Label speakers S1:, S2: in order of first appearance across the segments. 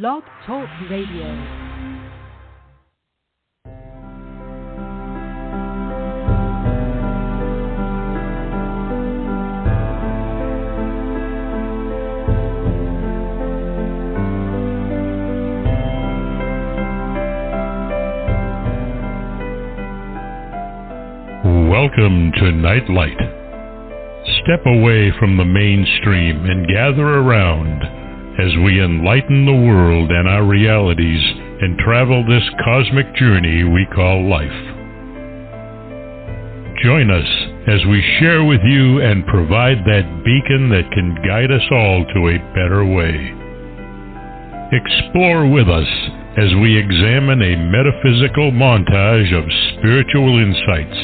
S1: Blog Talk Radio.
S2: Welcome to Nightlight. Step away from the mainstream and gather around as we enlighten the world and our realities and travel this cosmic journey we call life. Join us as we share with you and provide that beacon that can guide us all to a better way. Explore with us as we examine a metaphysical montage of spiritual insights,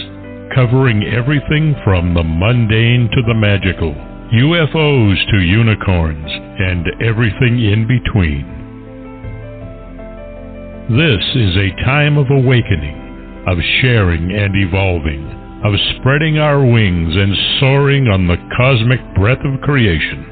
S2: covering everything from the mundane to the magical, UFOs to unicorns, and everything in between. This is a time of awakening, of sharing and evolving, of spreading our wings and soaring on the cosmic breath of creation.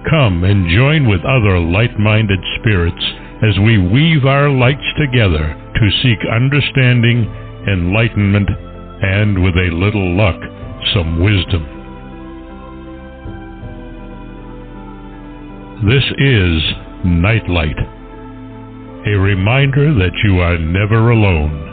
S2: Come and join with other light-minded spirits as we weave our lights together to seek understanding, enlightenment, and with a little luck, some wisdom. This is Nightlight, a reminder that you are never alone.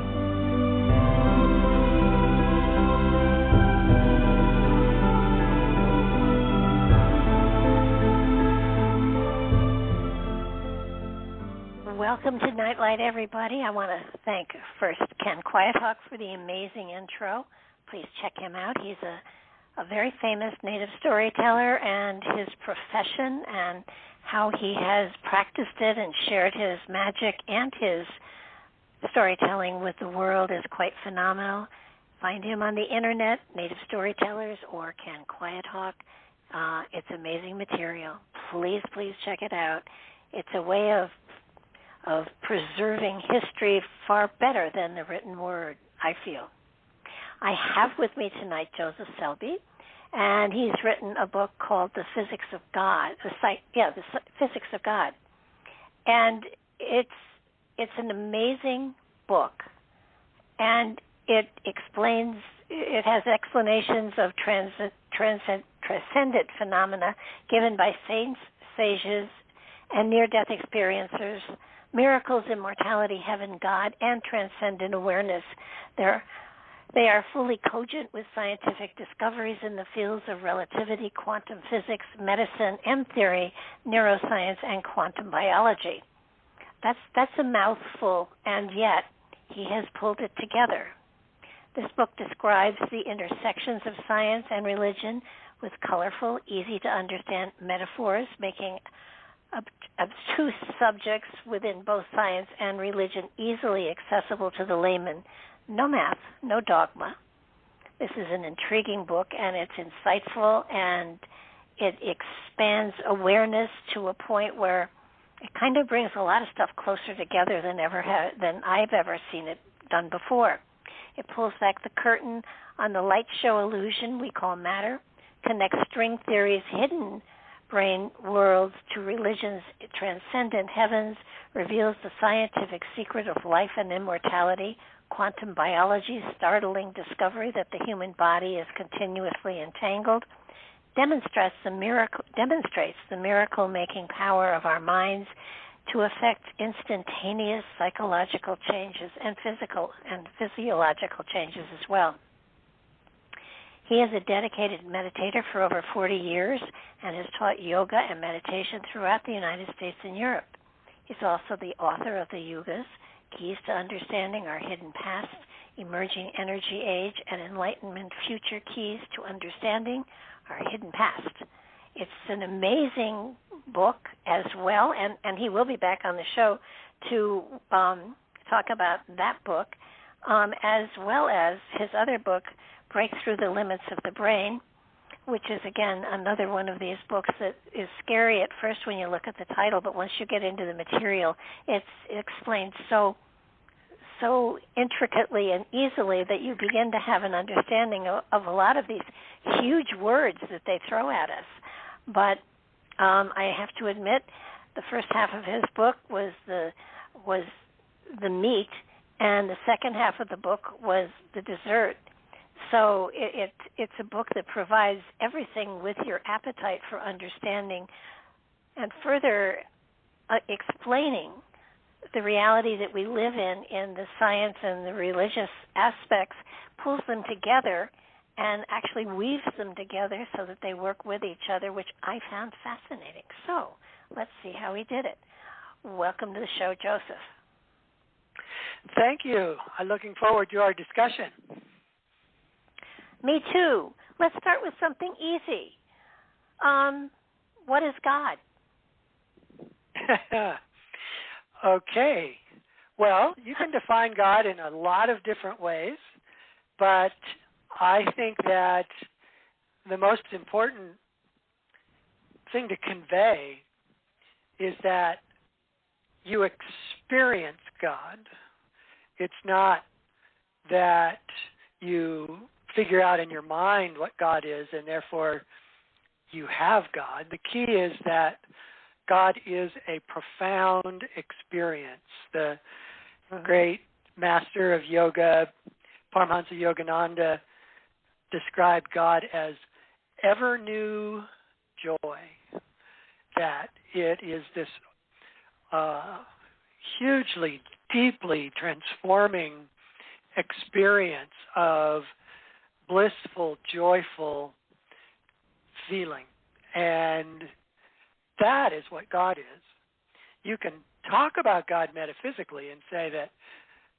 S3: Welcome to Nightlight, everybody. I want to thank first Ken Quiethawk for the amazing intro. Please check him out. He's a very famous native storyteller, and his profession and how he has practiced it and shared his magic and his storytelling with the world is quite phenomenal. Find him on the internet, Native Storytellers or Ken Quiethawk. It's amazing material. Please check it out. It's a way of preserving history far better than the written word, I feel. I have with me tonight Joseph Selbie, and he's written a book called The Physics of God. The Physics of God, and it's an amazing book, and it explains. It has explanations of transcendent phenomena given by saints, sages, and near-death experiencers. Miracles, immortality, heaven, God, and transcendent awareness. They are fully cogent with scientific discoveries in the fields of relativity, quantum physics, medicine, M theory, neuroscience, and quantum biology. That's a mouthful, and yet he has pulled it together. This book describes the intersections of science and religion with colorful, easy-to-understand metaphors, making abstruse subjects within both science and religion easily accessible to the layman. No math, no dogma. This is an intriguing book, and it's insightful, and it expands awareness to a point where it kind of brings a lot of stuff closer together than I've ever seen it done before. It pulls back the curtain on the light show illusion we call matter, connects string theory's hidden brain worlds to religion's transcendent heavens, reveals the scientific secret of life and immortality, quantum biology's startling discovery that the human body is continuously entangled, demonstrates the miracle-making power of our minds to effect instantaneous psychological changes and physical and physiological changes as well. He is a dedicated meditator for over 40 years and has taught yoga and meditation throughout the United States and Europe. He's also the author of the Yugas, Keys to Understanding Our Hidden Past, Emerging Energy Age, and Enlightenment Future Keys to Understanding Our Hidden Past. It's an amazing book as well, and he will be back on the show to talk about that book, as well as his other book, Break Through the Limits of the Brane, which is, again, another one of these books that is scary at first when you look at the title, but once you get into the material, it's explained so so intricately and easily that you begin to have an understanding of a lot of these huge words that they throw at us. But I have to admit, the first half of his book was the meat, and the second half of the book was the dessert. So it's a book that provides everything with your appetite for understanding and further explaining the reality that we live in the science and the religious aspects, pulls them together and actually weaves them together so that they work with each other, which I found fascinating. So let's see how he did it. Welcome to the show, Joseph.
S4: Thank you. I'm looking forward to our discussion.
S3: Me too. Let's start with something easy. What is God?
S4: Okay. Well, you can define God in a lot of different ways, but I think that the most important thing to convey is that you experience God. It's not that you figure out in your mind what God is and therefore you have God. The key is that God is a profound experience. The great master of yoga, Paramahansa Yogananda, described God as ever new joy, that it is this hugely, deeply transforming experience of blissful, joyful feeling. And that is what God is. You can talk about God metaphysically and say that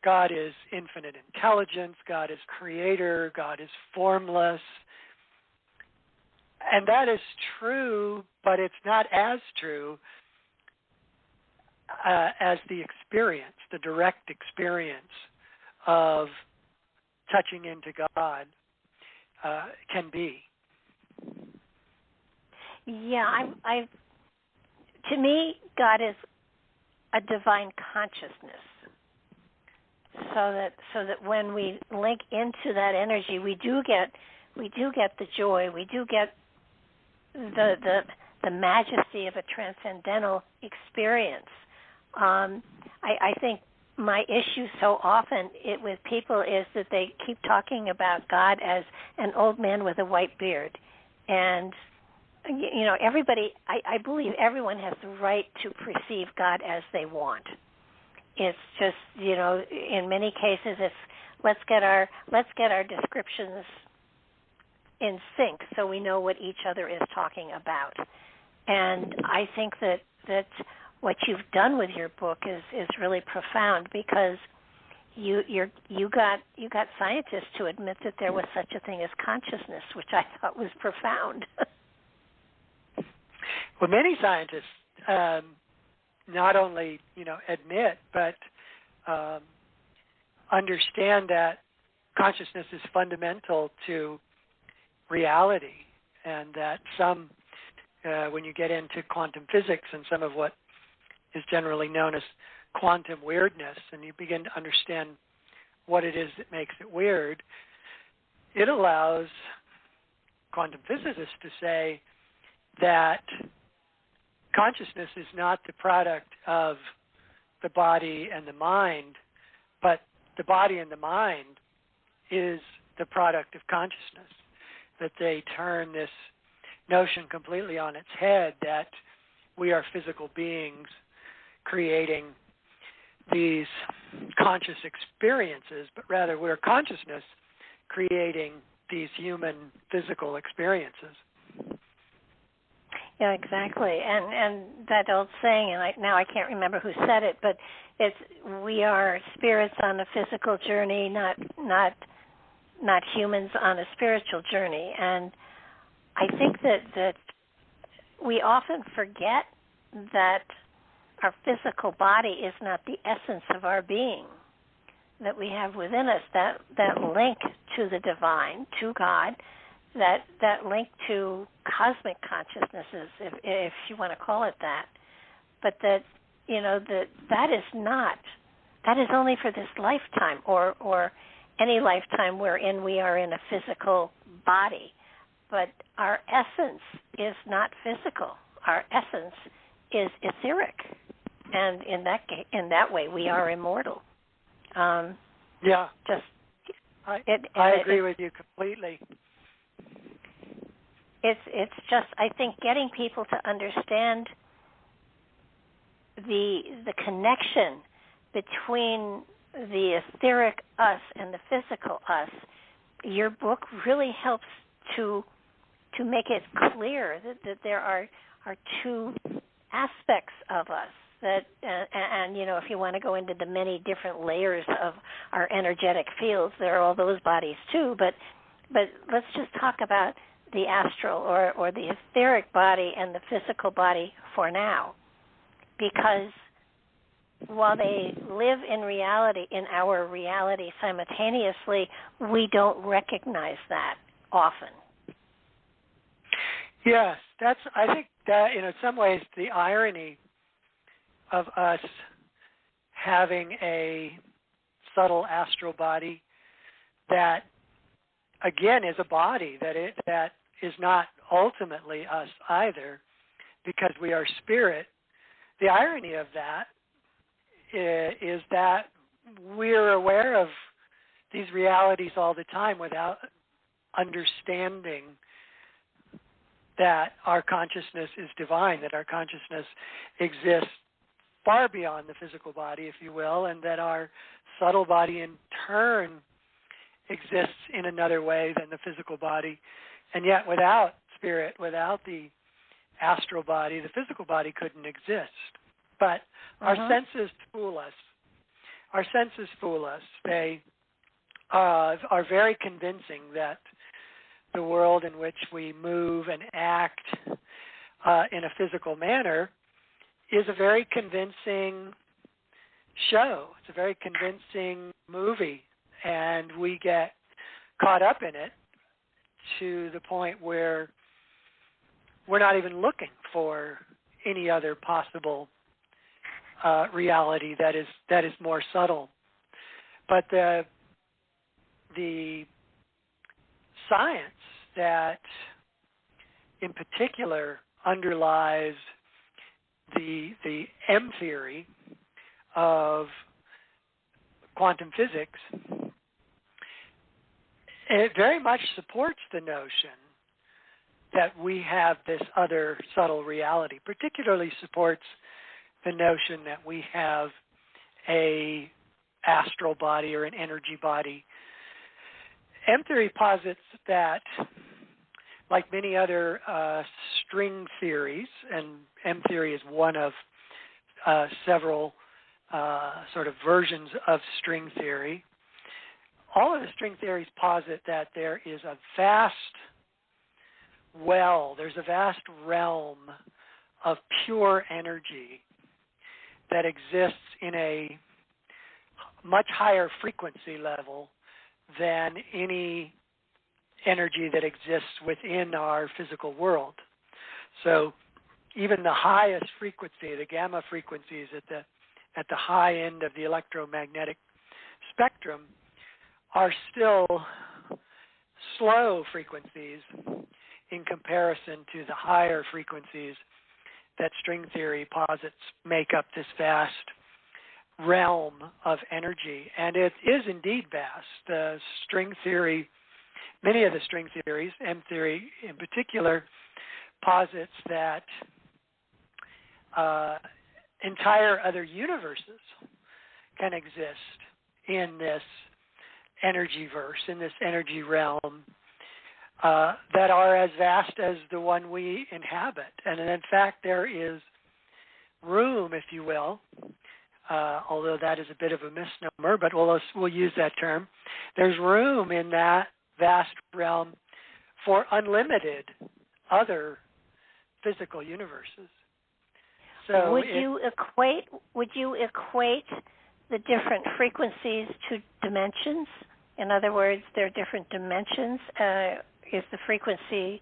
S4: God is infinite intelligence, God is creator, God is formless. And that is true, but it's not as true as the experience, the direct experience of touching into God can be.
S3: Yeah, to me, God is a divine consciousness. So that when we link into that energy, we do get the joy, we do get the majesty of a transcendental experience. I think my issue so often with people is that they keep talking about God as an old man with a white beard, and everybody. I believe everyone has the right to perceive God as they want. It's just, in many cases, it's let's get our descriptions in sync so we know what each other is talking about. And I think that what you've done with your book is really profound, because you got scientists to admit that there was such a thing as consciousness, which I thought was profound.
S4: Well, many scientists not only admit, but understand that consciousness is fundamental to reality, and that when you get into quantum physics and some of what is generally known as quantum weirdness, and you begin to understand what it is that makes it weird, it allows quantum physicists to say that consciousness is not the product of the body and the mind, but the body and the mind is the product of consciousness. That they turn this notion completely on its head, that we are physical beings creating these conscious experiences, but rather we're consciousness creating these human physical experiences.
S3: Yeah, exactly. And that old saying, and I can't remember who said it, but it's we are spirits on a physical journey, not humans on a spiritual journey. And I think that we often forget that our physical body is not the essence of our being, that we have within us that link to the divine, to God, that link to cosmic consciousnesses, if you want to call it that, but that is not that is only for this lifetime, or any lifetime wherein we are in a physical body. But our essence is not physical. Our essence is etheric, and in that way, we are immortal.
S4: I agree with you completely.
S3: It's just, I think, getting people to understand the connection between the etheric us and the physical us. Your book really helps to make it clear that there are two aspects of us. That and if you want to go into the many different layers of our energetic fields, there are all those bodies too. But let's just talk about the astral or the etheric body and the physical body for now, because while they live in reality, in our reality simultaneously, we don't recognize that often.
S4: Yes, I think that in some ways the irony of us having a subtle astral body that, again, is a body that is not ultimately us either, because we are spirit. The irony of that is that we're aware of these realities all the time without understanding that our consciousness is divine, that our consciousness exists far beyond the physical body, if you will, and that our subtle body in turn exists in another way than the physical body. And yet without spirit, without the astral body, the physical body couldn't exist. But our senses fool us. Our senses fool us. They are very convincing that the world in which we move and act in a physical manner is a very convincing show. It's a very convincing movie, and we get caught up in it to the point where we're not even looking for any other possible reality that is more subtle. But the science that in particular underlies the M theory of quantum physics, it very much supports the notion that we have this other subtle reality, particularly supports the notion that we have a astral body or an energy body. M theory posits that, like many other string theories, and M theory is one of several sort of versions of string theory, all of the string theories posit that there is a vast there's a vast realm of pure energy that exists in a much higher frequency level than any energy that exists within our physical world. So even the highest frequency, the gamma frequencies at the high end of the electromagnetic spectrum, are still slow frequencies in comparison to the higher frequencies that string theory posits make up this vast realm of energy. And it is indeed vast. The string theory, many of the string theories, M theory in particular, posits that entire other universes can exist in this energy verse, in this energy realm, that are as vast as the one we inhabit. And in fact, there is room, if you will, although that is a bit of a misnomer, but we'll use that term. There's room in that vast realm for unlimited other physical universes. So would you equate the different frequencies to dimensions? In other words, there are different dimensions. Is the frequency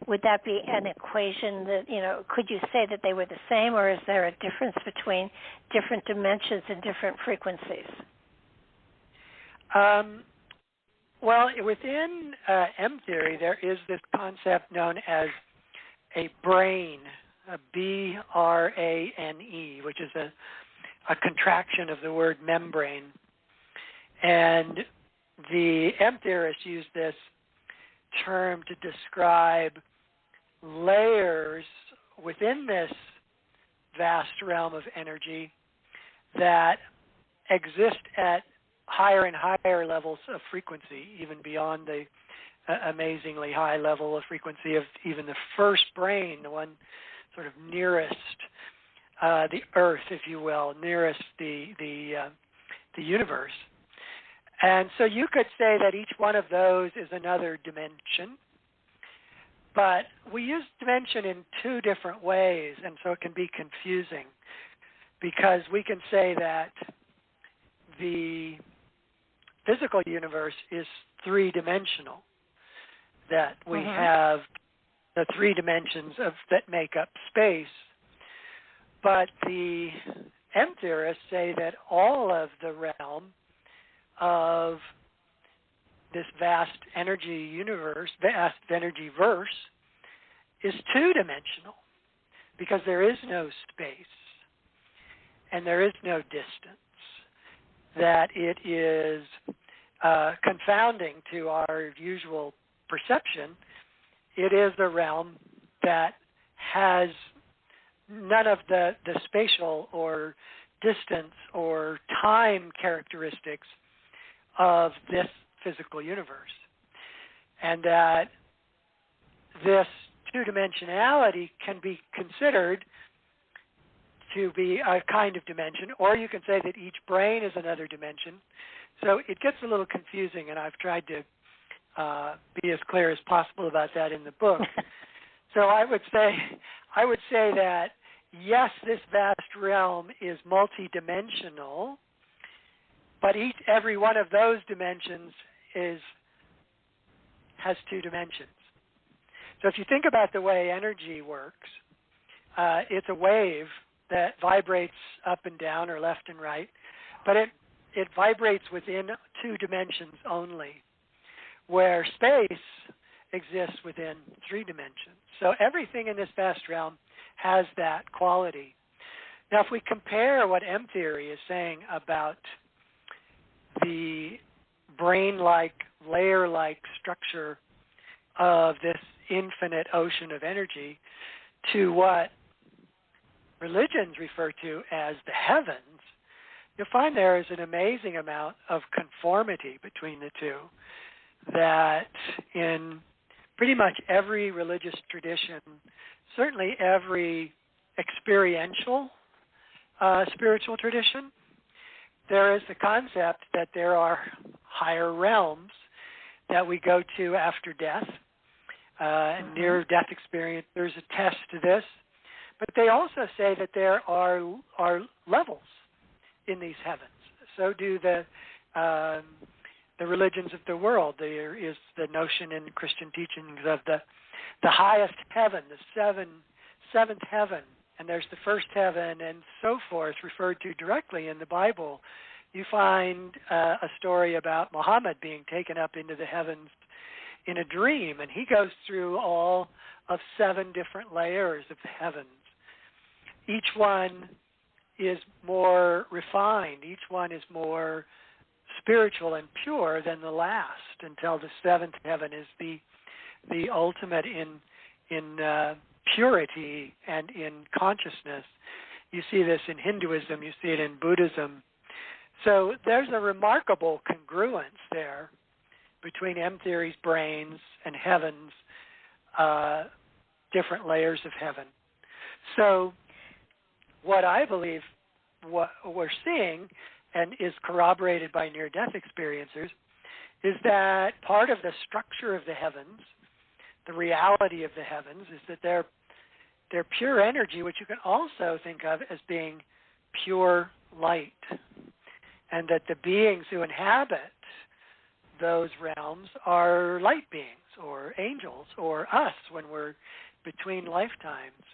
S3: would that be an equation that, could you say that they were the same, or is there a difference between different dimensions and different frequencies?
S4: Well, within M theory, there is this concept known as a brane, a B-R-A-N-E, which is a contraction of the word membrane. And the M theorists use this term to describe layers within this vast realm of energy that exist at higher and higher levels of frequency, even beyond the amazingly high level of frequency of even the first brane, the one sort of nearest the Earth, if you will, nearest the universe. And so you could say that each one of those is another dimension, but we use dimension in two different ways, and so it can be confusing, because we can say that the physical universe is three-dimensional, that we have the three dimensions that make up space, but the M theorists say that all of the realm of this vast energy universe, vast energy verse, is two-dimensional, because there is no space and there is no distance, that it is confounding to our usual perception. It is a realm that has none of the spatial or distance or time characteristics of this physical universe, and that this two-dimensionality can be considered to be a kind of dimension, or you can say that each brane is another dimension. So it gets a little confusing, and I've tried to be as clear as possible about that in the book. So I would say that yes, this vast realm is multidimensional, but every one of those dimensions has two dimensions. So if you think about the way energy works, it's a wave that vibrates up and down or left and right, but it vibrates within two dimensions only, where space exists within three dimensions. So everything in this vast realm has that quality. Now, if we compare what M theory is saying about the brain-like, layer-like structure of this infinite ocean of energy to what religions refer to as the heavens, you'll find there is an amazing amount of conformity between the two, that in pretty much every religious tradition, certainly every experiential spiritual tradition, there is the concept that there are higher realms that we go to after death. Near-death experiencers attest to this. But they also say that there are levels in these heavens. So do the religions of the world. There is the notion in Christian teachings of the highest heaven, the seventh heaven, and there's the first heaven, and so forth, referred to directly in the Bible. You find a story about Muhammad being taken up into the heavens in a dream, and he goes through all of 7 different layers of the heavens. Each one is more refined. Each one is more spiritual and pure than the last, until the 7th heaven is the ultimate in purity and in consciousness. You see this in Hinduism. You see it in Buddhism. So there's a remarkable congruence there between M theory's brains and heavens, different layers of heaven. So what I believe what we're seeing, and is corroborated by near-death experiencers, is that part of the structure of the heavens, the reality of the heavens, is that they're pure energy, which you can also think of as being pure light, and that the beings who inhabit those realms are light beings. or angels or us when we're between lifetimes.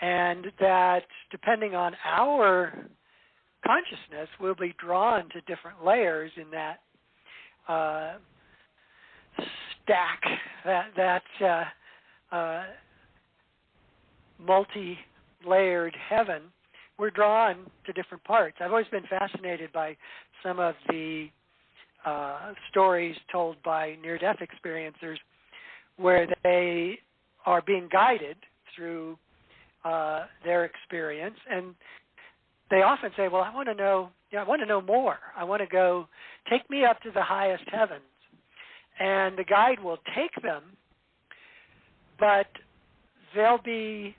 S4: And that depending on our consciousness, we'll be drawn to different layers in that stack, that multi-layered heaven. We're drawn to different parts. I've always been fascinated by some of the stories told by near-death experiencers where they are being guided through their experience, and they often say, well, I want to know more. I want to go, take me up to the highest heavens. And the guide will take them, but they'll be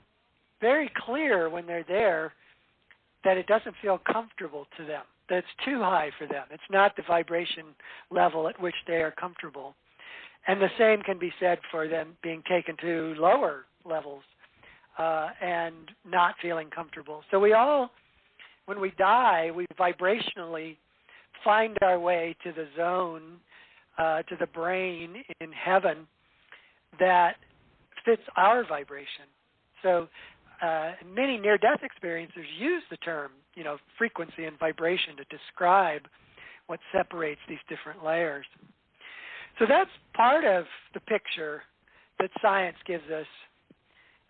S4: very clear when they're there that it doesn't feel comfortable to them, that it's too high for them. It's not the vibration level at which they are comfortable. And the same can be said for them being taken to lower levels and not feeling comfortable. So we all, when we die, we vibrationally find our way to the zone, to the brane in heaven that fits our vibration. So many near-death experiencers use the term, frequency and vibration to describe what separates these different layers. So that's part of the picture that science gives us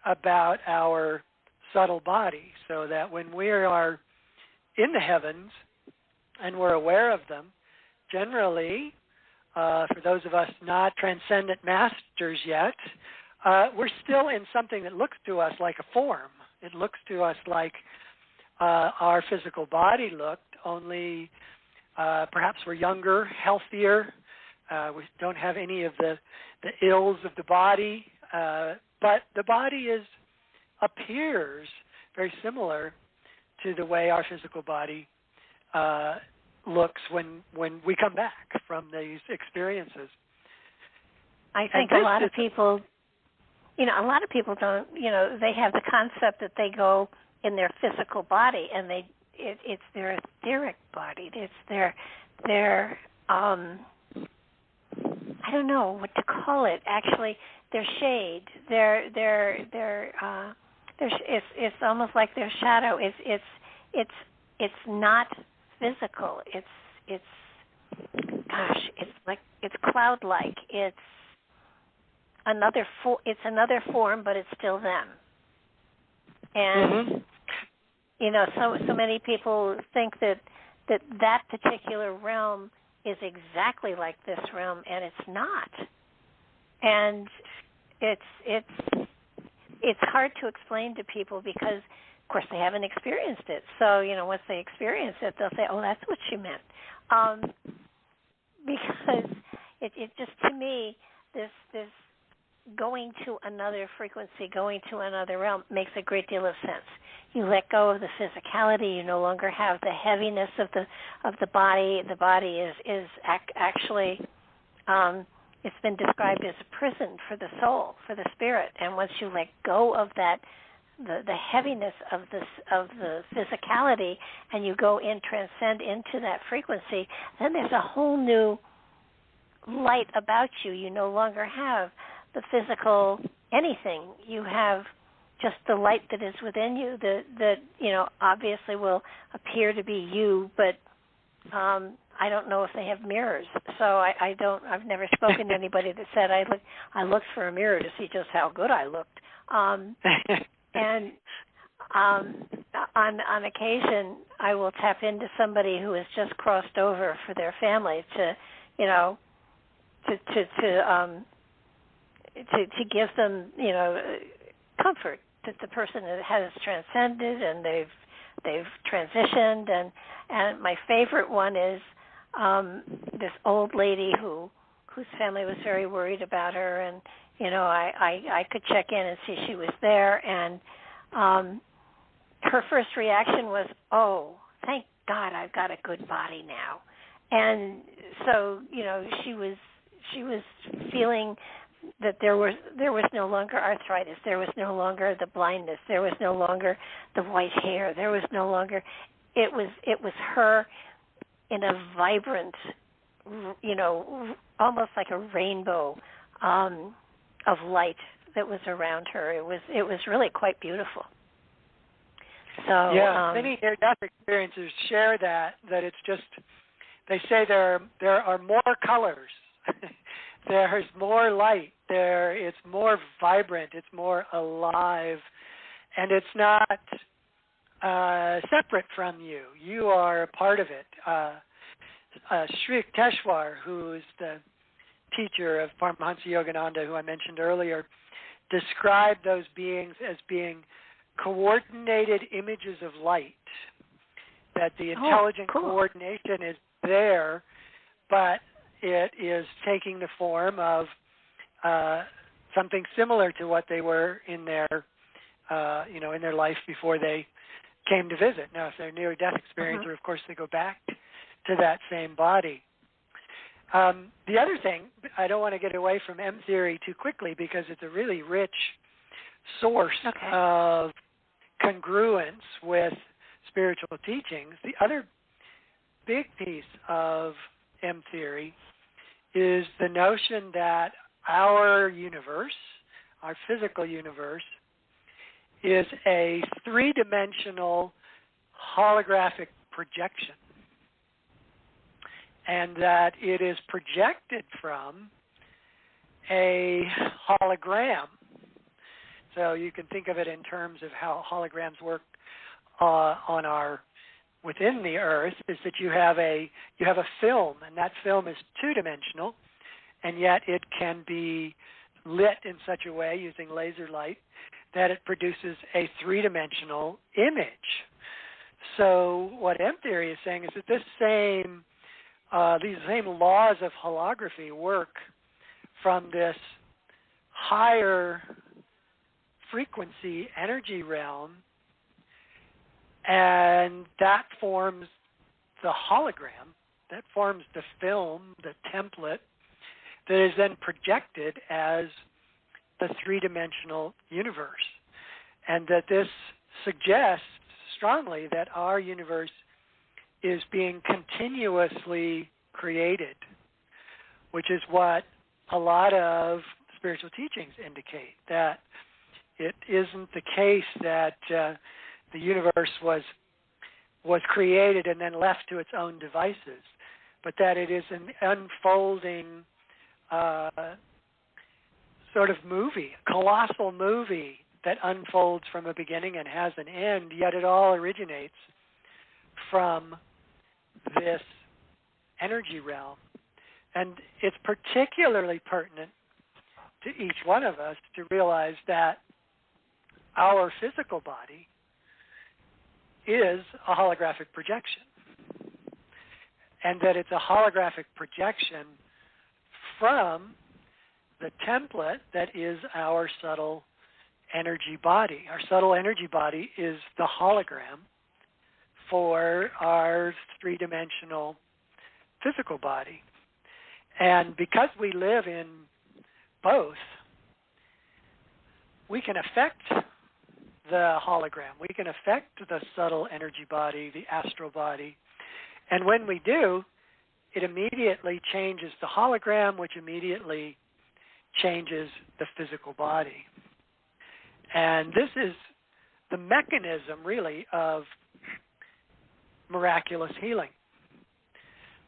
S4: about our subtle body, so that when we are in the heavens and we're aware of them, generally, for those of us not transcendent masters yet, we're still in something that looks to us like a form. It looks to us like our physical body looked, only perhaps we're younger, healthier. We don't have any of the ills of the body, but the body appears very similar to the way our physical body looks when we come back from these experiences.
S3: I think a lot of people don't, they have the concept that they go in their physical body, and it's their etheric body. It's their I don't know what to call it. Actually, their shade. It's almost like their shadow. It's not physical. It's cloud-like. It's another form, but it's still them. And so many people think that particular realm is exactly like this realm, and it's not. And it's hard to explain to people because, of course, they haven't experienced it. So, once they experience it, they'll say, oh, that's what she meant. Because it just, to me, this going to another frequency, going to another realm makes a great deal of sense. You let go of the physicality. You no longer have the heaviness of the body. The body is actually it's been described as a prison for the soul, for the spirit. And once you let go of that, the heaviness of the physicality, and you go in, transcend into that frequency, then there's a whole new light about you. You no longer have the physical anything. You have just the light that is within you that obviously will appear to be you, but I don't know if they have mirrors. So I've never spoken to anybody that said I looked for a mirror to see just how good I looked. And on occasion, I will tap into somebody who has just crossed over for their family to give them comfort that the person has transcended and they've transitioned. And my favorite one is this old lady whose family was very worried about her, and I could check in and see she was there, and her first reaction was, oh, thank God I've got a good body now. And so she was feeling that there was no longer arthritis, there was no longer the blindness, there was no longer the white hair, there was no longer, it was her in a vibrant, almost like a rainbow of light that was around her. It was really quite beautiful. So
S4: yeah, many near-death experiencers share that it's just, they say there are more colors, there's more light, it's more vibrant, it's more alive, and it's not separate from you. You are a part of it. Sri Yukteswar, who is the teacher of Paramahansa Yogananda, who I mentioned earlier, described those beings as being coordinated images of light, that the intelligent coordination is there, but it is taking the form of something similar to what they were in their, in their life before they came to visit. Now, if they're near-death experiencer, of course, they go back to that same body. The other thing, I don't want to get away from M theory too quickly because it's a really rich source of congruence with spiritual teachings. The other big piece of M theory is the notion that our universe, our physical universe, is a three-dimensional holographic projection, and that it is projected from a hologram. So you can think of it in terms of how holograms work within the Earth, is that you have a film, and that film is two-dimensional, and yet it can be lit in such a way using laser light that it produces a three-dimensional image. So what M theory is saying is that these same laws of holography work from this higher frequency energy realm, and that forms the hologram, that forms the film, the template, that is then projected as the three-dimensional universe. And that this suggests strongly that our universe is being continuously created, which is what a lot of spiritual teachings indicate, that it isn't the case that the universe was created and then left to its own devices, but that it is an unfolding sort of movie, colossal movie that unfolds from a beginning and has an end, yet it all originates from this energy realm. And it's particularly pertinent to each one of us to realize that our physical body is a holographic projection, and that it's a holographic projection from the template that is our subtle energy body. Our subtle energy body is the hologram for our three-dimensional physical body. And because we live in both, we can affect the hologram. We can affect the subtle energy body, the astral body. And when we do, it immediately changes the hologram, which immediately changes the physical body. And this is the mechanism, really, of miraculous healing.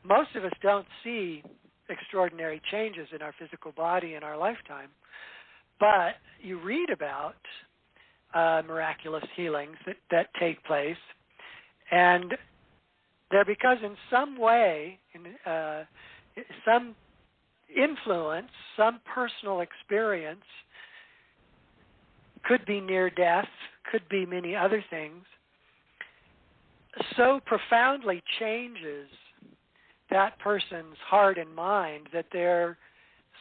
S4: Most of us don't see extraordinary changes in our physical body in our lifetime, but you read about miraculous healings that take place, and they're because in some way, some influence, some personal experience, could be near death, could be many other things, so profoundly changes that person's heart and mind that their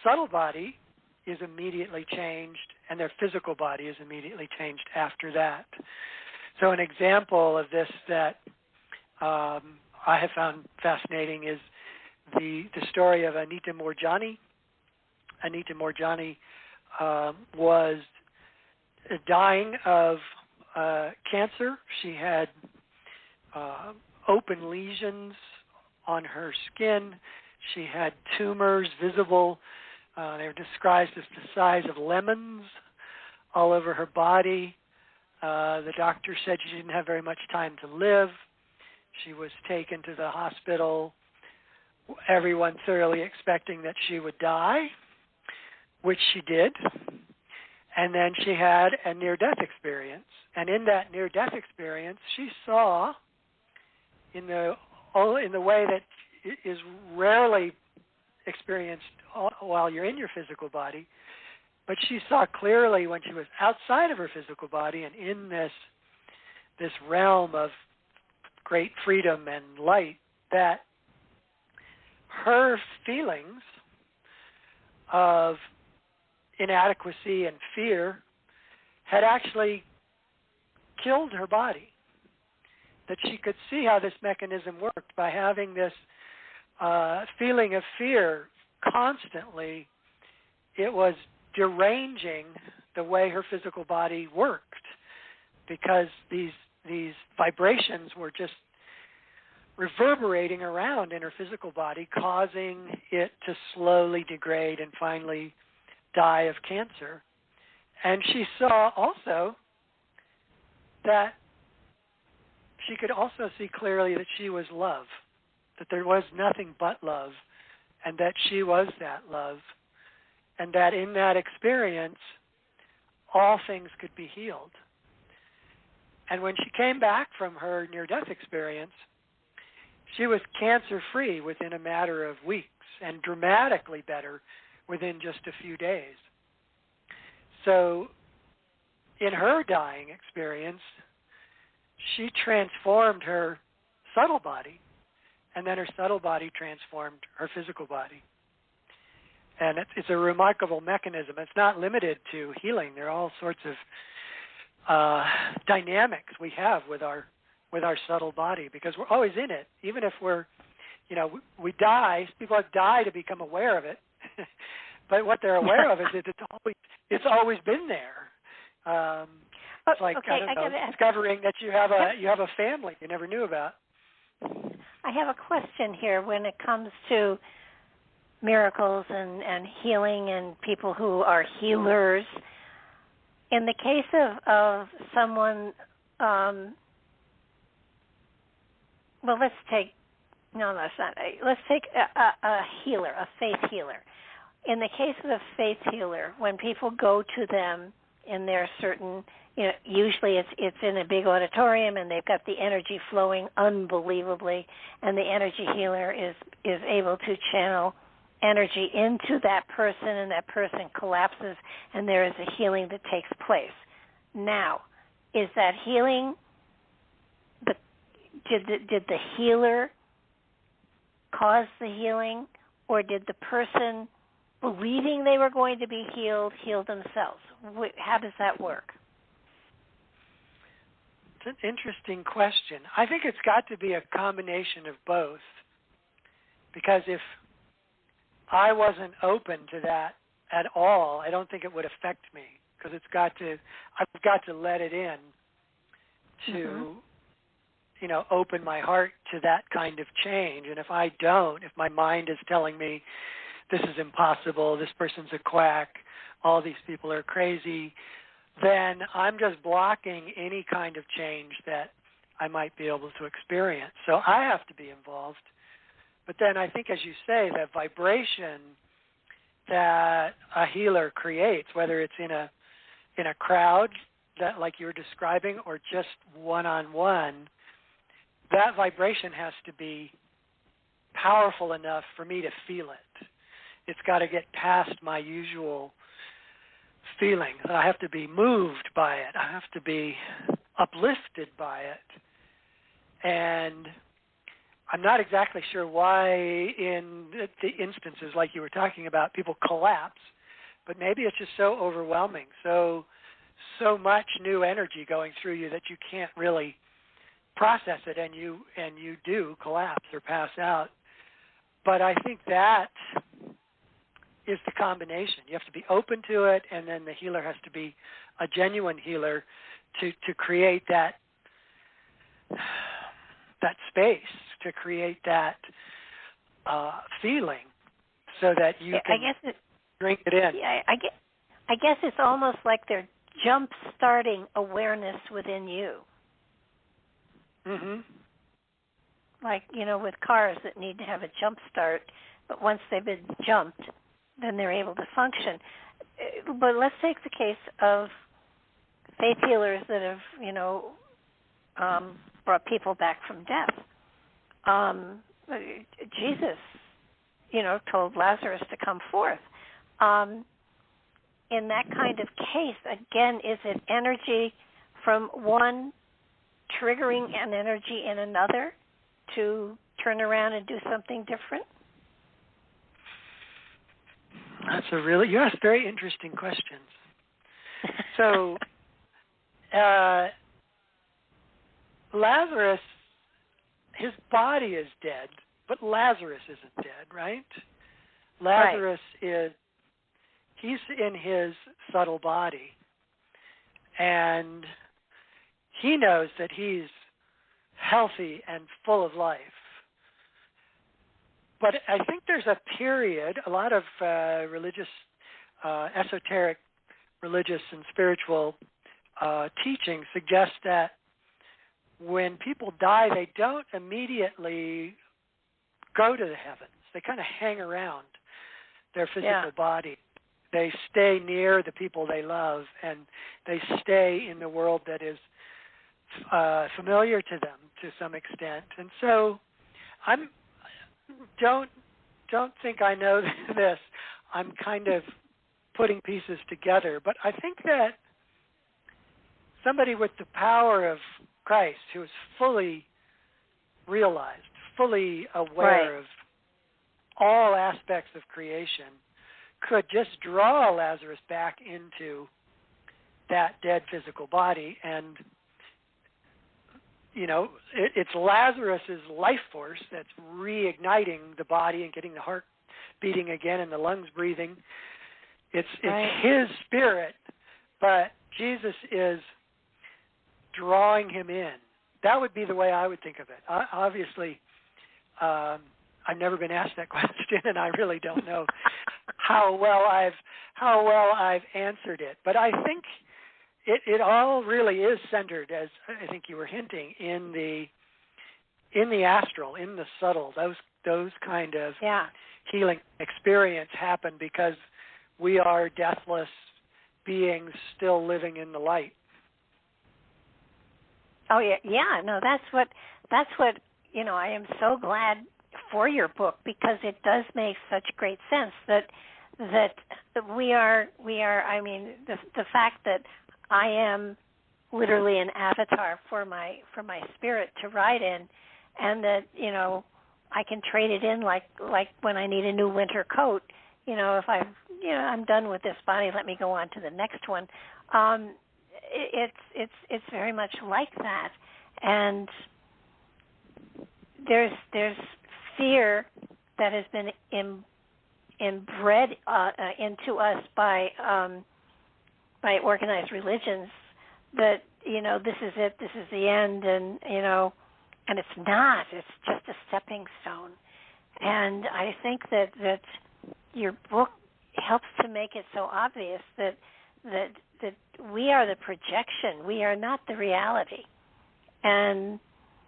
S4: subtle body is immediately changed and their physical body is immediately changed after that. So an example of this that I have found fascinating is the story of Anita Moorjani. Anita Moorjani was dying of cancer. She had open lesions on her skin. She had tumors visible They were described as the size of lemons all over her body. The doctor said she didn't have very much time to live. She was taken to the hospital, everyone thoroughly expecting that she would die, which she did. And then she had a near-death experience. And in that near-death experience, she saw, in the way that is rarely experienced while you're in your physical body, but she saw clearly when she was outside of her physical body and in this realm of great freedom and light, that her feelings of inadequacy and fear had actually killed her body. That she could see how this mechanism worked by having this feeling of fear constantly. It was deranging the way her physical body worked, because these vibrations were just reverberating around in her physical body, causing it to slowly degrade and finally die of cancer. And she saw also that she could also see clearly that she was love, that there was nothing but love, and that she was that love, and that in that experience, all things could be healed. And when she came back from her near-death experience, she was cancer-free within a matter of weeks and dramatically better within just a few days. So in her dying experience, she transformed her subtle body, and then her subtle body transformed her physical body. And it's a remarkable mechanism. It's not limited to healing. There are all sorts of dynamics we have with our subtle body, because we're always in it. Even if we die, people have died to become aware of it. But what they're aware of is that it's always been there. It's like,
S3: okay,
S4: I don't know, discovering that you have a family you never knew about.
S3: I have a question here when it comes to miracles and healing and people who are healers. In the case of someone, let's take a healer, a faith healer. In the case of a faith healer, when people go to them in their certain, usually it's in a big auditorium and they've got the energy flowing unbelievably, and the energy healer is able to channel energy into that person, and that person collapses, and there is a healing that takes place. Now, is that healing, did the healer cause the healing, or did the person believing they were going to be healed heal themselves? How does that work?
S4: It's an interesting question. I think it's got to be a combination of both, because if I wasn't open to that at all, I don't think it would affect me, because I've got to let it in to, open my heart to that kind of change. And if I don't, if my mind is telling me this is impossible, this person's a quack, all these people are crazy, then I'm just blocking any kind of change that I might be able to experience. So I have to be involved. But then I think, as you say, that vibration that a healer creates, whether it's in a crowd, that like you were describing, or just one-on-one, that vibration has to be powerful enough for me to feel it. It's got to get past my usual feeling. I have to be moved by it. I have to be uplifted by it. And I'm not exactly sure why in the instances like you were talking about, people collapse, but maybe it's just so overwhelming, so much new energy going through you that you can't really process it, and you do collapse or pass out. But I think that is the combination. You have to be open to it, and then the healer has to be a genuine healer to create that space, to create that feeling, so that you can. drink it in.
S3: Yeah, I guess it's almost like they're jump-starting awareness within you.
S4: Mm-hmm.
S3: Like, with cars that need to have a jump start, but once they've been jumped, then they're able to function. But let's take the case of faith healers that have, brought people back from death. Jesus, told Lazarus to come forth. In that kind of case, again, is it energy from one triggering an energy in another to turn around and do something different?
S4: You ask very interesting questions. So, Lazarus, his body is dead, but Lazarus isn't dead, right? Lazarus he's in his subtle body, and he knows that he's healthy and full of life. But I think there's a period, a lot of religious, esoteric, religious and spiritual teaching suggests that when people die, they don't immediately go to the heavens. They kind of hang around their physical body. They stay near the people they love, and they stay in the world that is familiar to them to some extent. And so don't think I know this. I'm kind of putting pieces together. But I think that somebody with the power of Christ, who is fully realized, fully aware of all aspects of creation, could just draw Lazarus back into that dead physical body. And, it's Lazarus's life force that's reigniting the body and getting the heart beating again and the lungs breathing. It's his spirit, but Jesus is drawing him in. That would be the way I would think of it. Obviously, I've never been asked that question, and I really don't know how well I've answered it. But I think it all really is centered, as I think you were hinting, in the astral, in the subtle. Those kind of healing experience happen because we are deathless beings still living in the light.
S3: Oh yeah. No, that's what I am so glad for your book, because it does make such great sense that we are. I mean, the fact that I am literally an avatar for my spirit to ride in, and that I can trade it in like when I need a new winter coat. If I'm done with this body, let me go on to the next one. It's very much like that, and there's fear that has been inbred into us by organized religions that this is it, this is the end, and it's not. It's just a stepping stone. And I think that your book helps to make it so obvious that we are the projection. We are not the reality. And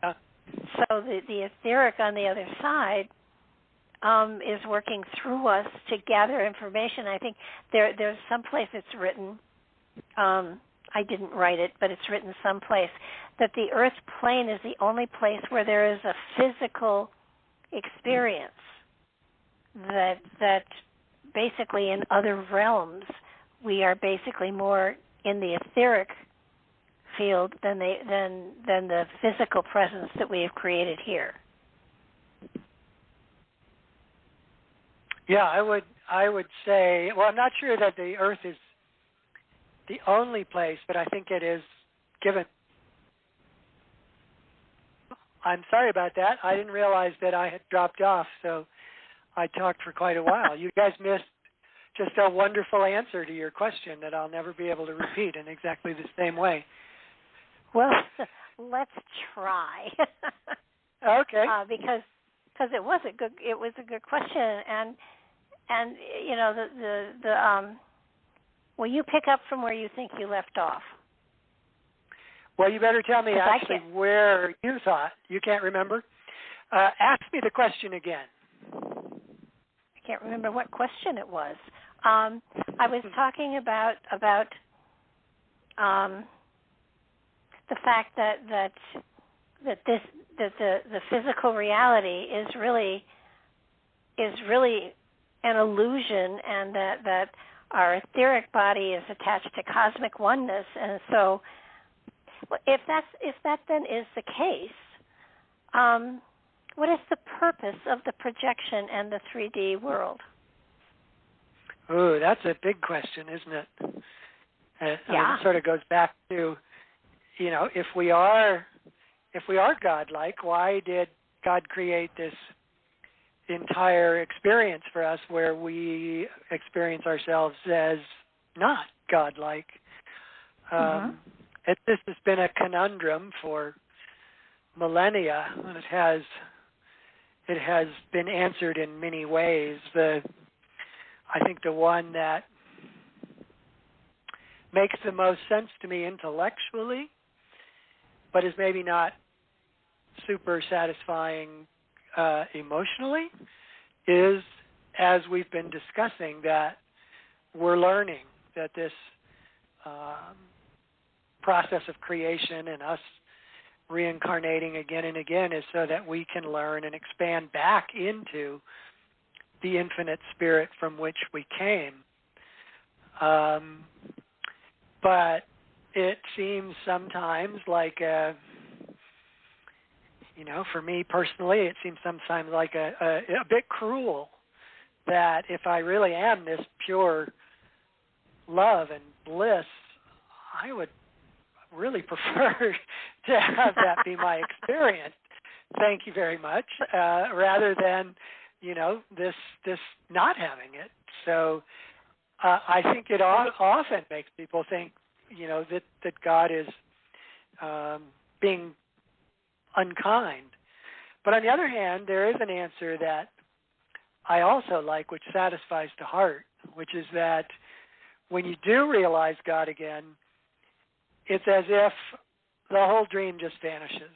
S3: so the etheric on the other side is working through us to gather information. I think there's some place it's written, I didn't write it, but it's written someplace, that the earth plane is the only place where there is a physical experience, that basically in other realms we are basically more in the etheric field than the physical presence that we have created here.
S4: Yeah, I would say, well, I'm not sure that the earth is the only place, but I think it is given. I'm sorry about that. I didn't realize that I had dropped off, so I talked for quite a while. You guys missed just a wonderful answer to your question that I'll never be able to repeat in exactly the same way.
S3: Well, let's try.
S4: Okay.
S3: Because it was a good question, and you know the will you pick up from where you think you left off?
S4: Well, you better tell me actually where you thought. You can't remember? Ask me the question again.
S3: I can't remember what question it was. I was talking about the fact that the physical reality is really an illusion, and that our etheric body is attached to cosmic oneness, and so if that then is the case, what is the purpose of the projection and the 3D world?
S4: Oh, that's a big question, isn't it?
S3: Yeah.
S4: It sort of goes back to, if we are godlike, why did God create this entire experience for us where we experience ourselves as not godlike? This has been a conundrum for millennia, and it has been answered in many ways. I think the one that makes the most sense to me intellectually, but is maybe not super satisfying emotionally, is, as we've been discussing, that we're learning that this process of creation and us reincarnating again and again is so that we can learn and expand back into the infinite spirit from which we came. But it seems sometimes like for me personally, it seems sometimes like a bit cruel that if I really am this pure love and bliss, I would really prefer to have that be my experience. Thank you very much. Rather than, this not having it. So I think it often makes people think, that God is being unkind. But on the other hand, there is an answer that I also like, which satisfies the heart, which is that when you do realize God again, it's as if the whole dream just vanishes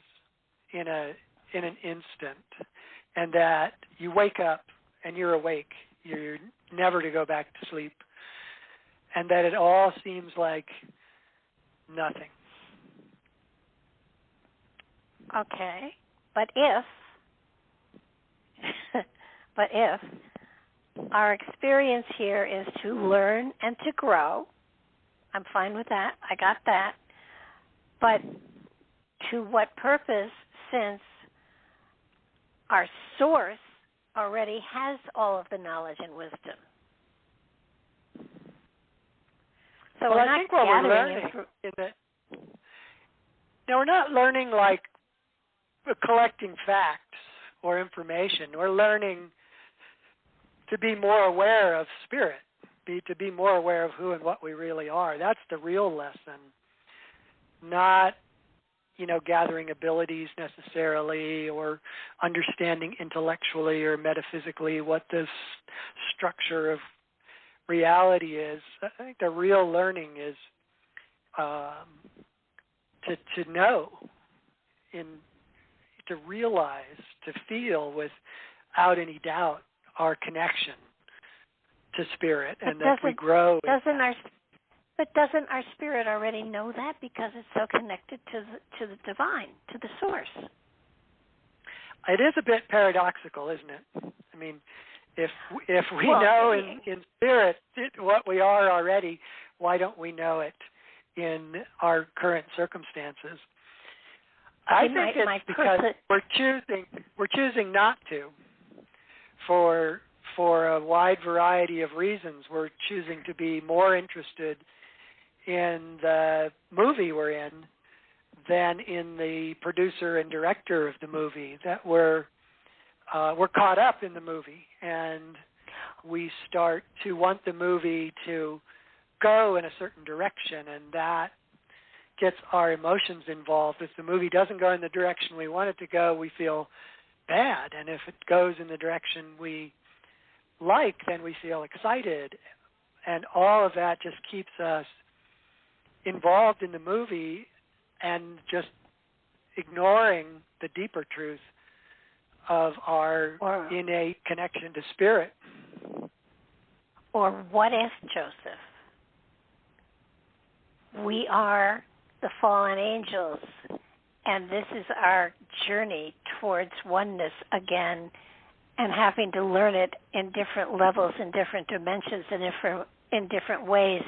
S4: in an instant, and that you wake up and you're awake. You're never to go back to sleep, and that it all seems like nothing.
S3: Okay, but if our experience here is to learn and to grow, I'm fine with that. I got that. But to what purpose, since our source already has all of the knowledge and wisdom? So
S4: well, I think what we're learning is that we're not learning like collecting facts or information. We're learning to be more aware of spirit, to be more aware of who and what we really are. That's the real lesson. Not, gathering abilities necessarily, or understanding intellectually or metaphysically what this structure of reality is. I think the real learning is to know, to realize, to feel without any doubt our connection to spirit, and that we grow. But doesn't our spirit already know that because it's so connected to the divine, to the source? It is a bit paradoxical, isn't it? I mean, if we know in spirit what we are already, why don't we know it in our current circumstances? I think it's because we're choosing not to. For a wide variety of reasons, we're choosing to be more interested in the movie we're in than in the producer and director of the movie. That we're caught up in the movie, and we start to want the movie to go in a certain direction, and that gets our emotions involved. If the movie doesn't go in the direction we want it to go, we feel bad, and if it goes in the direction we like, then we feel excited. And all of that just keeps us involved in the movie and just ignoring the deeper truth of our innate connection to spirit.
S3: Or what if, Joseph, we are the fallen angels, and this is our journey towards oneness again, and having to learn it in different levels, in different dimensions, and in different ways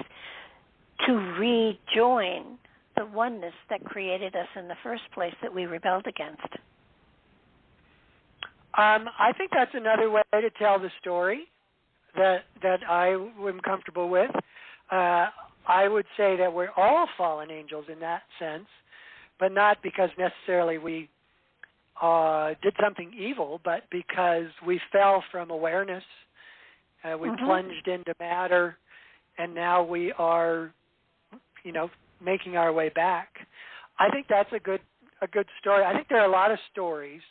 S3: to rejoin the oneness that created us in the first place that we rebelled against?
S4: I think that's another way to tell the story that I am comfortable with. I would say that we're all fallen angels in that sense, but not because necessarily we did something evil, but because we fell from awareness, we plunged into matter, and now we are, making our way back. I think that's a good story. I think there are a lot of stories,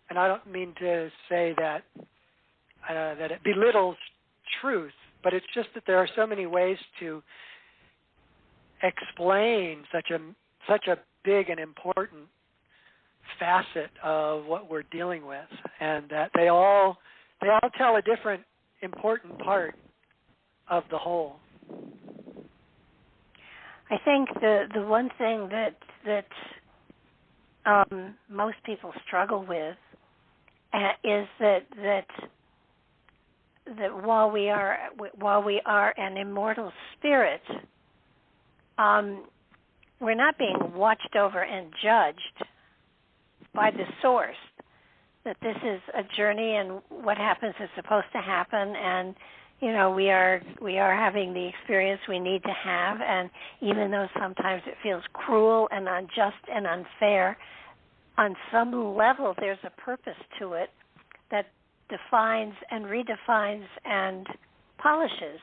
S4: and I don't mean to say that that it belittles truth, but it's just that there are so many ways to explain such a big and important facet of what we're dealing with, and that they all tell a different important part of the whole.
S3: I think the one thing that most people struggle with is that while we are an immortal spirit, we're not being watched over and judged by the source. That this is a journey, and what happens is supposed to happen, and we are having the experience we need to have, and even though sometimes it feels cruel and unjust and unfair, on some level there's a purpose to it that defines and redefines and polishes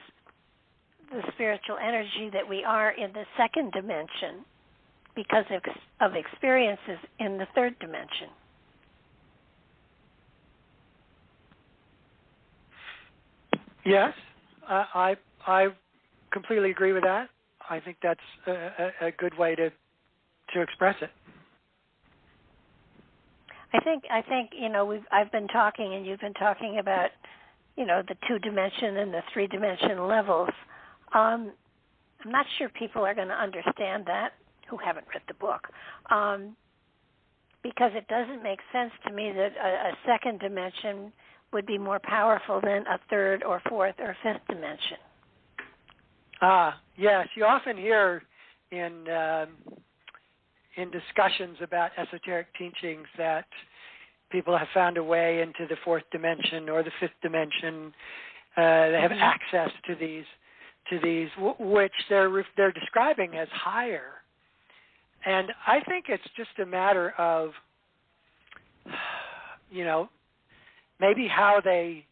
S3: the spiritual energy that we are in the second dimension because of experiences in the third dimension.
S4: Yes, I completely agree with that. I think that's a good way to express it.
S3: I think I've been talking, and you've been talking about the 2-dimension and the 3-dimension levels. I'm not sure people are going to understand that who haven't read the book, because it doesn't make sense to me that a second dimension would be more powerful than a third or fourth or fifth dimension.
S4: Yes, you often hear in discussions about esoteric teachings that people have found a way into the fourth dimension or the fifth dimension. They have access to these, which they're describing as higher. And I think it's just a matter of, maybe how they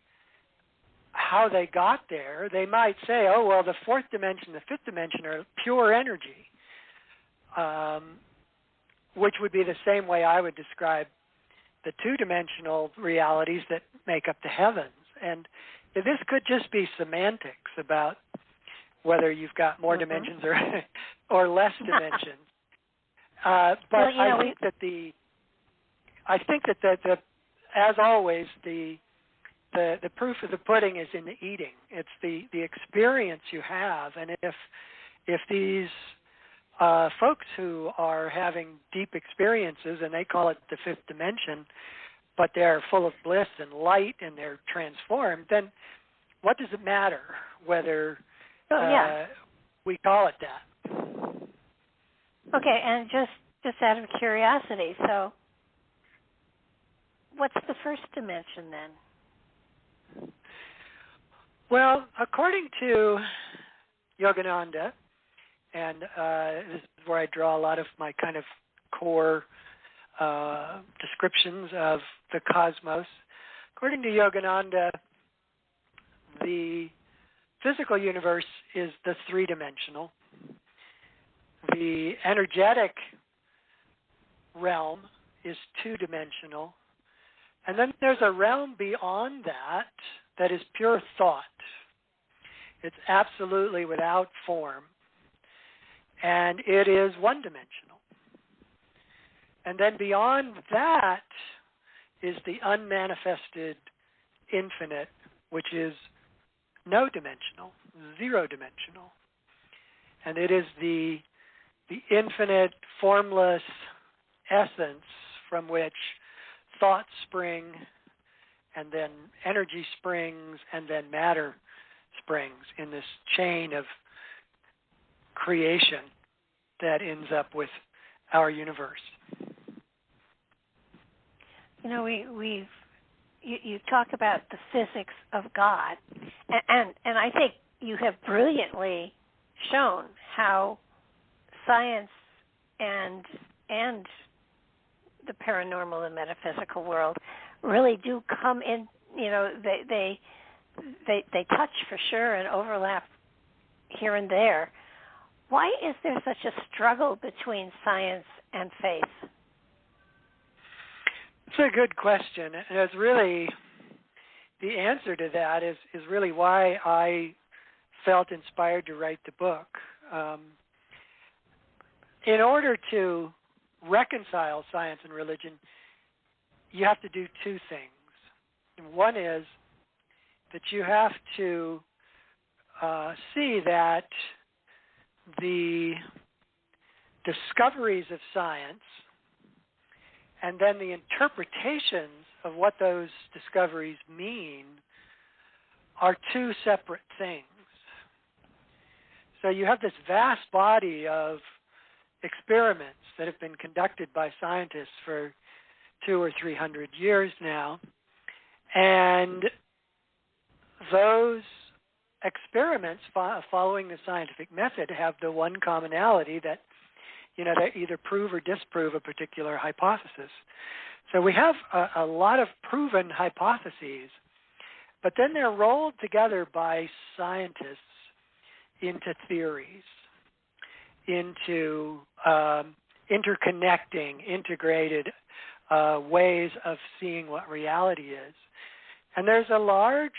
S4: got there. They might say, oh, well, the fourth dimension, the fifth dimension are pure energy, which would be the same way I would describe the 2-dimensional realities that make up the heavens. And this could just be semantics about whether you've got more dimensions or less dimensions. But I think that as always, the proof of the pudding is in the eating. It's the experience you have, and if these folks who are having deep experiences, and they call it the fifth dimension, but they're full of bliss and light and they're transformed, then what does it matter whether we call it that?
S3: Okay, and just out of curiosity, so what's the first dimension then?
S4: Well, according to Yogananda, and this is where I draw a lot of my kind of core descriptions of the cosmos. According to Yogananda, the physical universe is the 3-dimensional. The energetic realm is 2-dimensional. And then there's a realm beyond that, that is pure thought. It's absolutely without form, and it is one-dimensional. And then beyond that is the unmanifested infinite, which is no-dimensional, zero-dimensional. And it is the infinite, formless essence from which thought spring, and then energy springs, and then matter springs in this chain of creation that ends up with our universe.
S3: You know, you talk about the physics of God, and I think you have brilliantly shown how science and the paranormal and metaphysical world really do come in. You know, they touch for sure and overlap here and there. Why is there such a struggle between science and faith?
S4: It's a good question. And it's really, the answer to that is really why I felt inspired to write the book. In order to reconcile science and religion, you have to do two things. One is that you have to see that the discoveries of science and then the interpretations of what those discoveries mean are two separate things. So you have this vast body of experiments that have been conducted by scientists for 200 or 300 years now, and those experiments following the scientific method have the one commonality that, you know, they either prove or disprove a particular hypothesis. So we have a lot of proven hypotheses, but then they're rolled together by scientists into theories, into interconnecting, integrated ways of seeing what reality is. And there's a large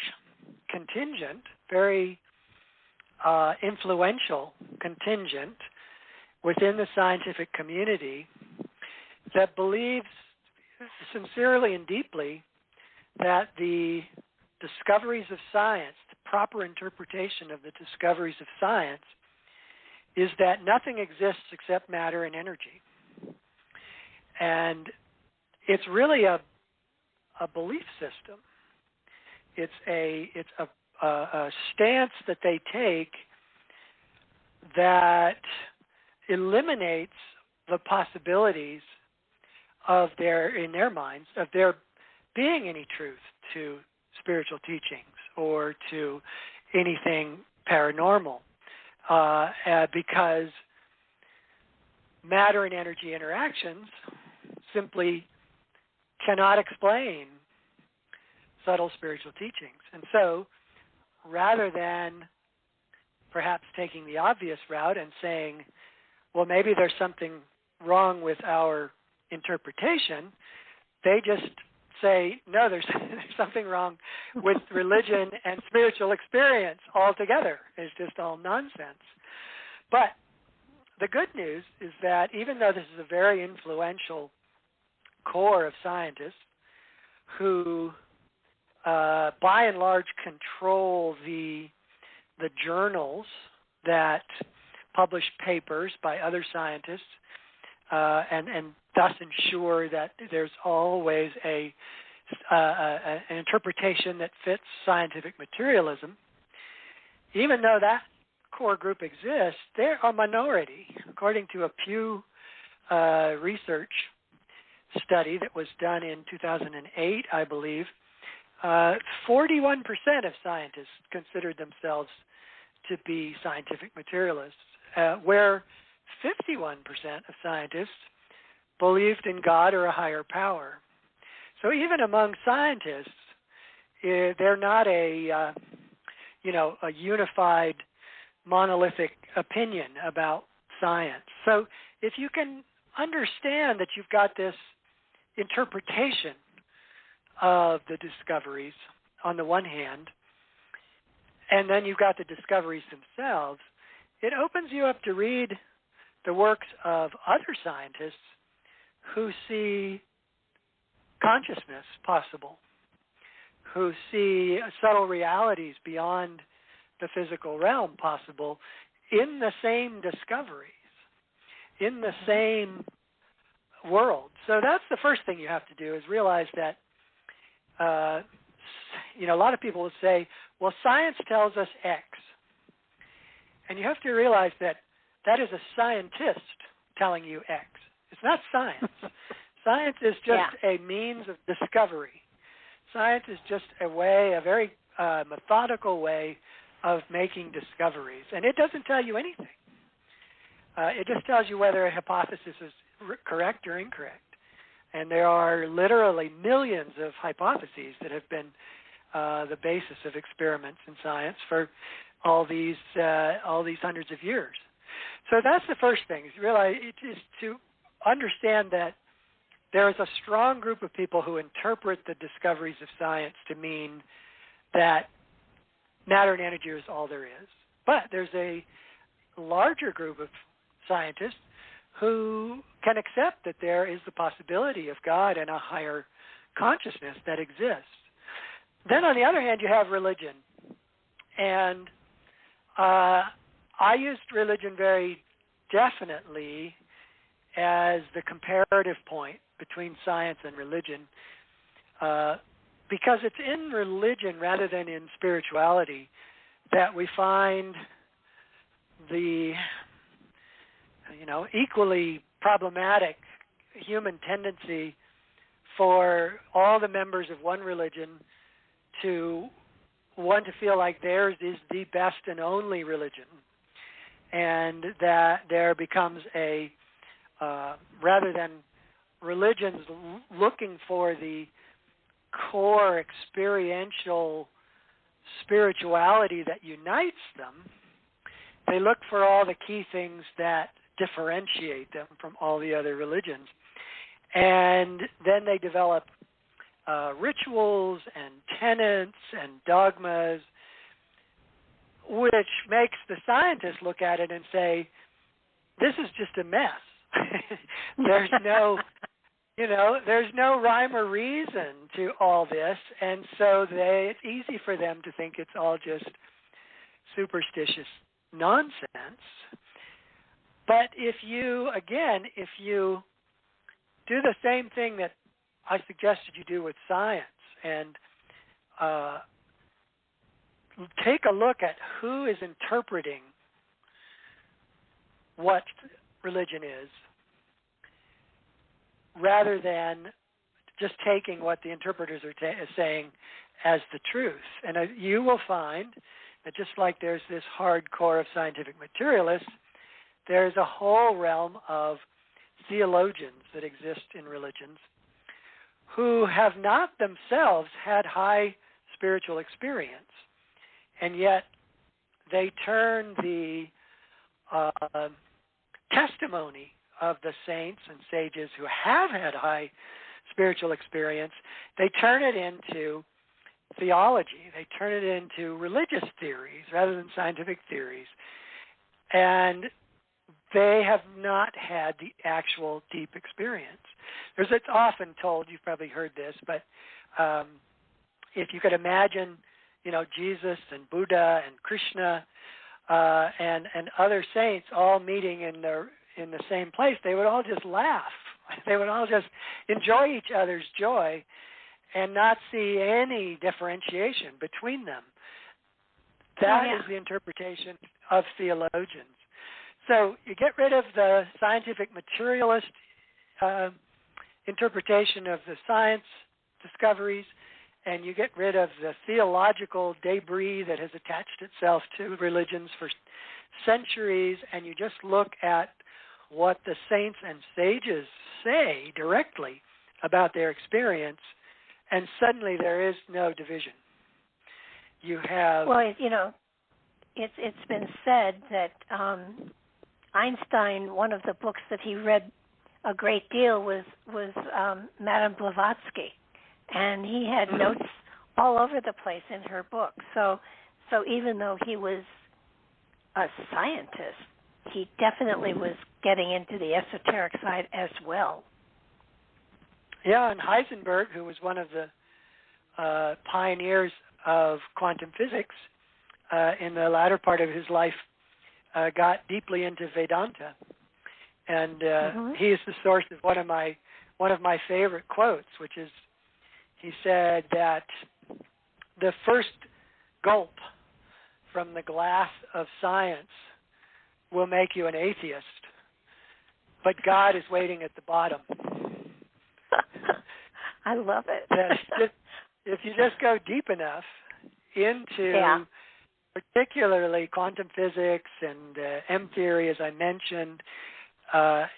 S4: contingent, very influential contingent within the scientific community that believes sincerely and deeply that the discoveries of science, the proper interpretation of the discoveries of science, is that nothing exists except matter and energy. And it's really a belief system. It's a stance that they take that eliminates the possibilities of in their minds, of there being any truth to spiritual teachings or to anything paranormal, because matter and energy interactions simply cannot explain subtle spiritual teachings. And so, rather than perhaps taking the obvious route and saying, well, maybe there's something wrong with our interpretation, they just say, no, there's something wrong with religion and spiritual experience altogether. It's just all nonsense. But the good news is that even though this is a very influential core of scientists who, by and large, control the journals that publish papers by other scientists, and thus ensure that there's always an interpretation that fits scientific materialism, even though that core group exists, they're a minority. According to a Pew research study that was done in 2008, I believe, 41% of scientists considered themselves to be scientific materialists, where 51% of scientists believed in God or a higher power. So even among scientists, they're not a unified, monolithic opinion about science. So if you can understand that you've got this interpretation of the discoveries on the one hand, and then you've got the discoveries themselves, it opens you up to read the works of other scientists who see consciousness possible, who see subtle realities beyond the physical realm possible in the same discoveries, in the same world. So that's the first thing you have to do, is realize that, a lot of people will say, well, science tells us X. And you have to realize that that is a scientist telling you X. It's not science. Science is just a means of discovery. Science is just a very methodical way of making discoveries. And it doesn't tell you anything. It just tells you whether a hypothesis is correct or incorrect. And there are literally millions of hypotheses that have been the basis of experiments in science for all these hundreds of years. So that's the first thing, is realize it is to understand that there is a strong group of people who interpret the discoveries of science to mean that matter and energy is all there is. But there's a larger group of scientists who can accept that there is the possibility of God and a higher consciousness that exists. Then on the other hand, you have religion. And I used religion very definitely as the comparative point between science and religion, because it's in religion rather than in spirituality that we find the equally problematic human tendency for all the members of one religion to want to feel like theirs is the best and only religion, and that there becomes a rather than religions looking for the core experiential spirituality that unites them, they look for all the key things that differentiate them from all the other religions. And then they develop rituals and tenets and dogmas, which makes the scientists look at it and say, this is just a mess. There's no rhyme or reason to all this, and so it's easy for them to think it's all just superstitious nonsense. But if you do the same thing that I suggested you do with science and take a look at who is interpreting what religion is, rather than just taking what the interpreters are saying as the truth. And you will find that just like there's this hardcore of scientific materialists, there's a whole realm of theologians that exist in religions who have not themselves had high spiritual experience, and yet they turn the testimony of the saints and sages who have had high spiritual experience, they turn it into theology. They turn it into religious theories rather than scientific theories. And they have not had the actual deep experience. It's often told, you've probably heard this, but if you could imagine, Jesus and Buddha and Krishna and other saints all meeting in the same place, they would all just laugh. They would all just enjoy each other's joy and not see any differentiation between them. That is the interpretation of theologians. So you get rid of the scientific materialist interpretation of the science discoveries, and you get rid of the theological debris that has attached itself to religions for centuries, and you just look at what the saints and sages say directly about their experience, and suddenly there is no division. You have...
S3: Well, it's been said that Einstein, one of the books that he read a great deal was Madame Blavatsky, and he had notes all over the place in her book. So even though he was a scientist, he definitely was getting into the esoteric side as well.
S4: Yeah, and Heisenberg, who was one of the pioneers of quantum physics in the latter part of his life, got deeply into Vedanta, and he is the source of one of my favorite quotes, which is, he said that the first gulp from the glass of science will make you an atheist, but God is waiting at the bottom.
S3: I love it.
S4: If you just go deep enough into particularly quantum physics and M theory, as I mentioned,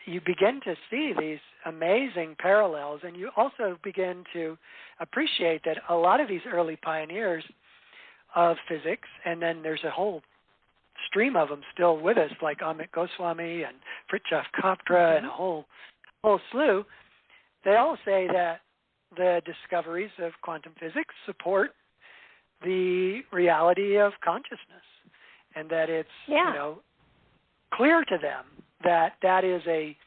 S4: you begin to see these amazing parallels, and you also begin to appreciate that a lot of these early pioneers of physics, and then there's a whole stream of them still with us, like Amit Goswami and Fritjof Capra and a whole slew, they all say that the discoveries of quantum physics support the reality of consciousness, and that it's clear to them that is a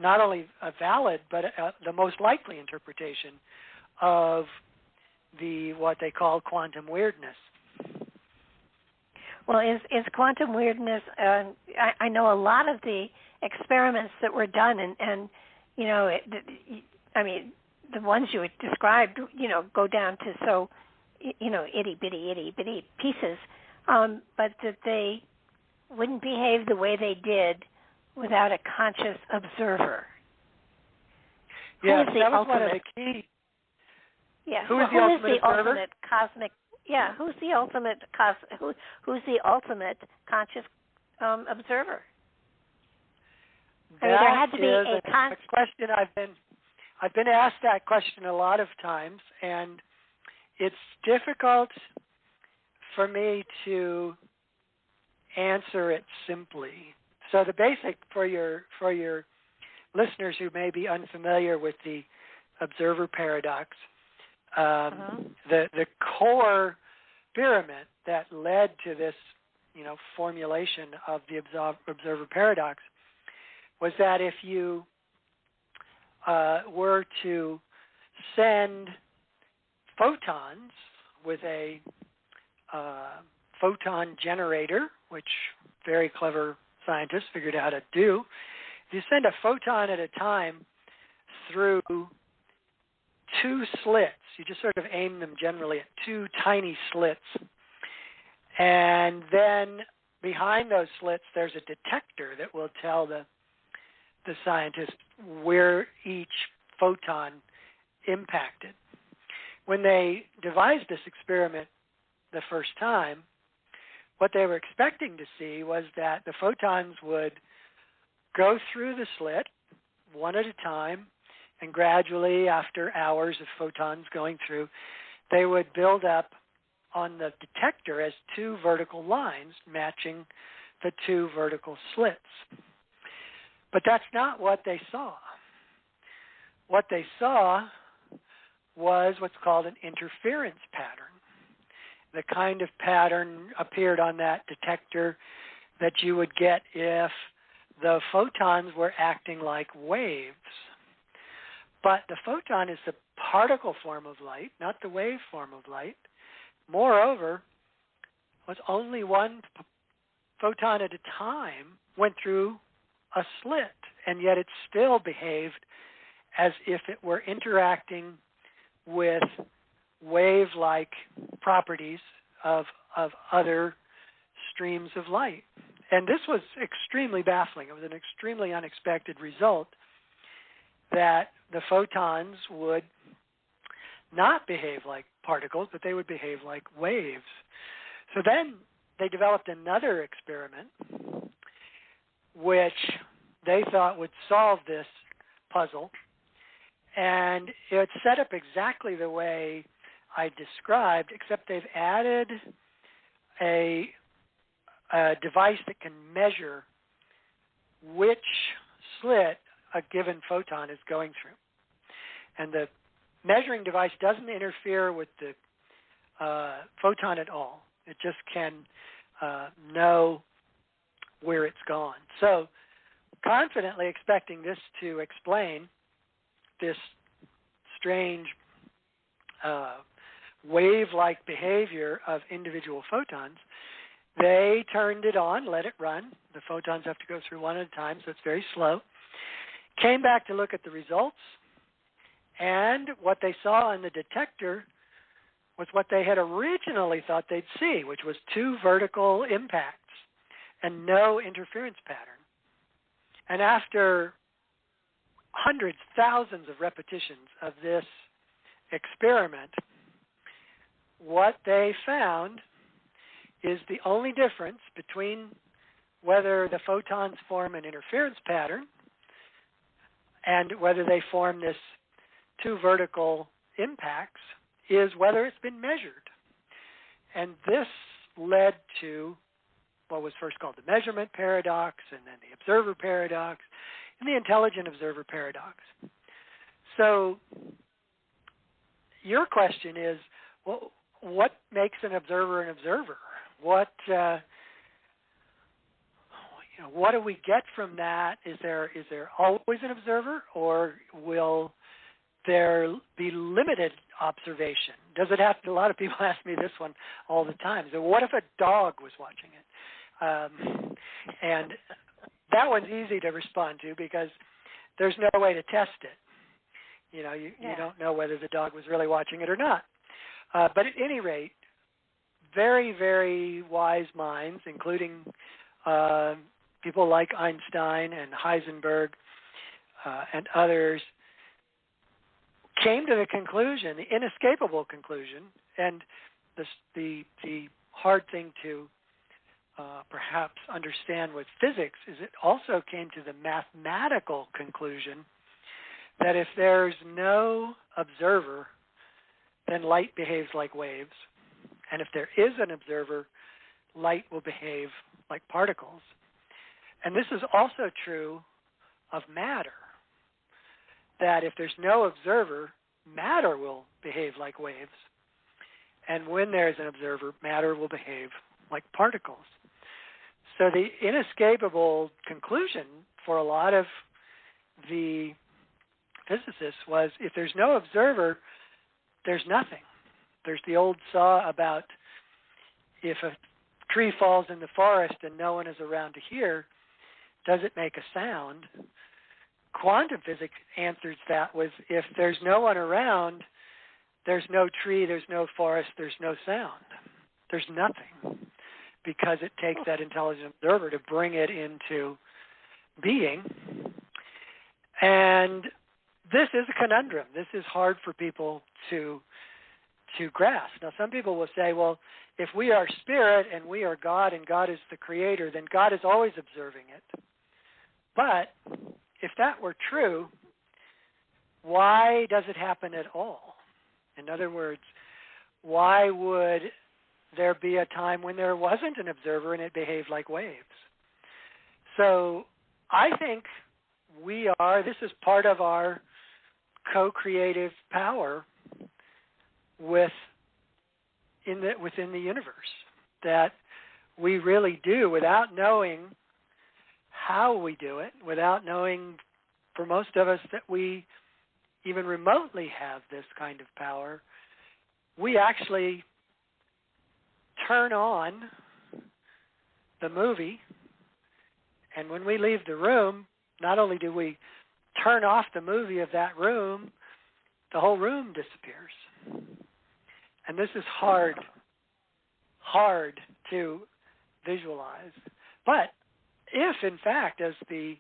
S4: not only a valid but the most likely interpretation of the what they call quantum weirdness.
S3: Well, is quantum weirdness? I know a lot of the experiments that were done, and the ones you had described, go down to itty bitty pieces, but that they wouldn't behave the way they did without a conscious observer.
S4: Yeah, that was one of the key.
S3: Yeah,
S4: who is the ultimate
S3: cosmic? Yeah, who's the ultimate who's the ultimate conscious observer? There had to be a
S4: question. I've been asked that question a lot of times, and it's difficult for me to answer it simply. So the basic for your listeners who may be unfamiliar with the observer paradox, the core experiment that led to this, formulation of the observer paradox was that if you were to send photons with a photon generator, which very clever scientists figured out how to do, if you send a photon at a time through two slits, you just sort of aim them generally at two tiny slits, and then behind those slits there's a detector that will tell the scientist where each photon impacted. When they devised this experiment the first time, what they were expecting to see was that the photons would go through the slit one at a time, and gradually, after hours of photons going through, they would build up on the detector as two vertical lines matching the two vertical slits. But that's not what they saw. What they saw was what's called an interference pattern. The kind of pattern appeared on that detector that you would get if the photons were acting like waves. But the photon is the particle form of light, not the wave form of light. Moreover, was only one photon at a time went through a slit, and yet it still behaved as if it were interacting with wave-like properties of other streams of light. And this was extremely baffling. It was an extremely unexpected result that the photons would not behave like particles, but they would behave like waves. So then they developed another experiment which they thought would solve this puzzle. And it's set up exactly the way I described, except they've added a device that can measure which slit a given photon is going through. And the measuring device doesn't interfere with the photon at all. It just can know where it's gone. So confidently expecting this to explain this strange wave-like behavior of individual photons, they turned it on, let it run. The photons have to go through one at a time, so it's very slow. Came back to look at the results, and what they saw in the detector was what they had originally thought they'd see, which was 2 vertical impacts and no interference pattern. And after hundreds, thousands of repetitions of this experiment, what they found is the only difference between whether the photons form an interference pattern and whether they form this 2 vertical impacts is whether it's been measured. And this led to what was first called the measurement paradox, and then the observer paradox, and the intelligent observer paradox. So your question is, well, what makes an observer an observer? What do we get from that? Is there always an observer, or will there be limited observation? Does it have to? A lot of people ask me this one all the time. So what if a dog was watching it? And that one's easy to respond to because there's no way to test it. You don't know whether the dog was really watching it or not. But at any rate, very, very wise minds, including people like Einstein and Heisenberg and others, came to the conclusion, the inescapable conclusion, and the hard thing to perhaps understand with physics is it also came to the mathematical conclusion that if there's no observer, then light behaves like waves. And if there is an observer, light will behave like particles. And this is also true of matter, that if there's no observer, matter will behave like waves. And when there's an observer, matter will behave like particles. So the inescapable conclusion for a lot of the physicists was if there's no observer, there's nothing. There's the old saw about if a tree falls in the forest and no one is around to hear, does it make a sound? Quantum physics answers that with if there's no one around, there's no tree, there's no forest, there's no sound. There's nothing, because it takes that intelligent observer to bring it into being. And this is a conundrum. This is hard for people to grasp. Now, some people will say, well, if we are spirit and we are God and God is the creator, then God is always observing it. But if that were true, why does it happen at all? In other words, why would there be a time when there wasn't an observer and it behaved like waves? So I think this is part of our co-creative power within the universe, that we really do, without knowing how we do it, without knowing, for most of us, that we even remotely have this kind of power, we actually turn on the movie, and when we leave the room, not only do we turn off the movie of that room, the whole room disappears. And this is hard to visualize. But if, in fact, as the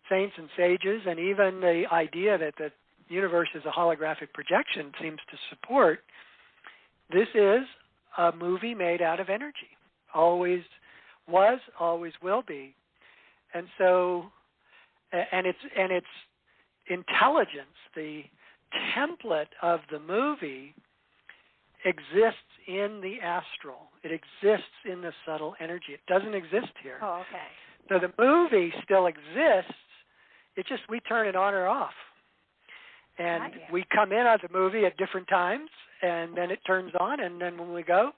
S4: saints and sages and even the idea that the universe is a holographic projection seems to support, this is a movie made out of energy. Always was, always will be. And so, and its intelligence, the template of the movie, exists in the astral. It exists in the subtle energy. It doesn't exist here.
S3: Oh, okay.
S4: So the movie still exists. It's just we turn it on or off. And we come in on the movie at different times, and then it turns on, and then when we go,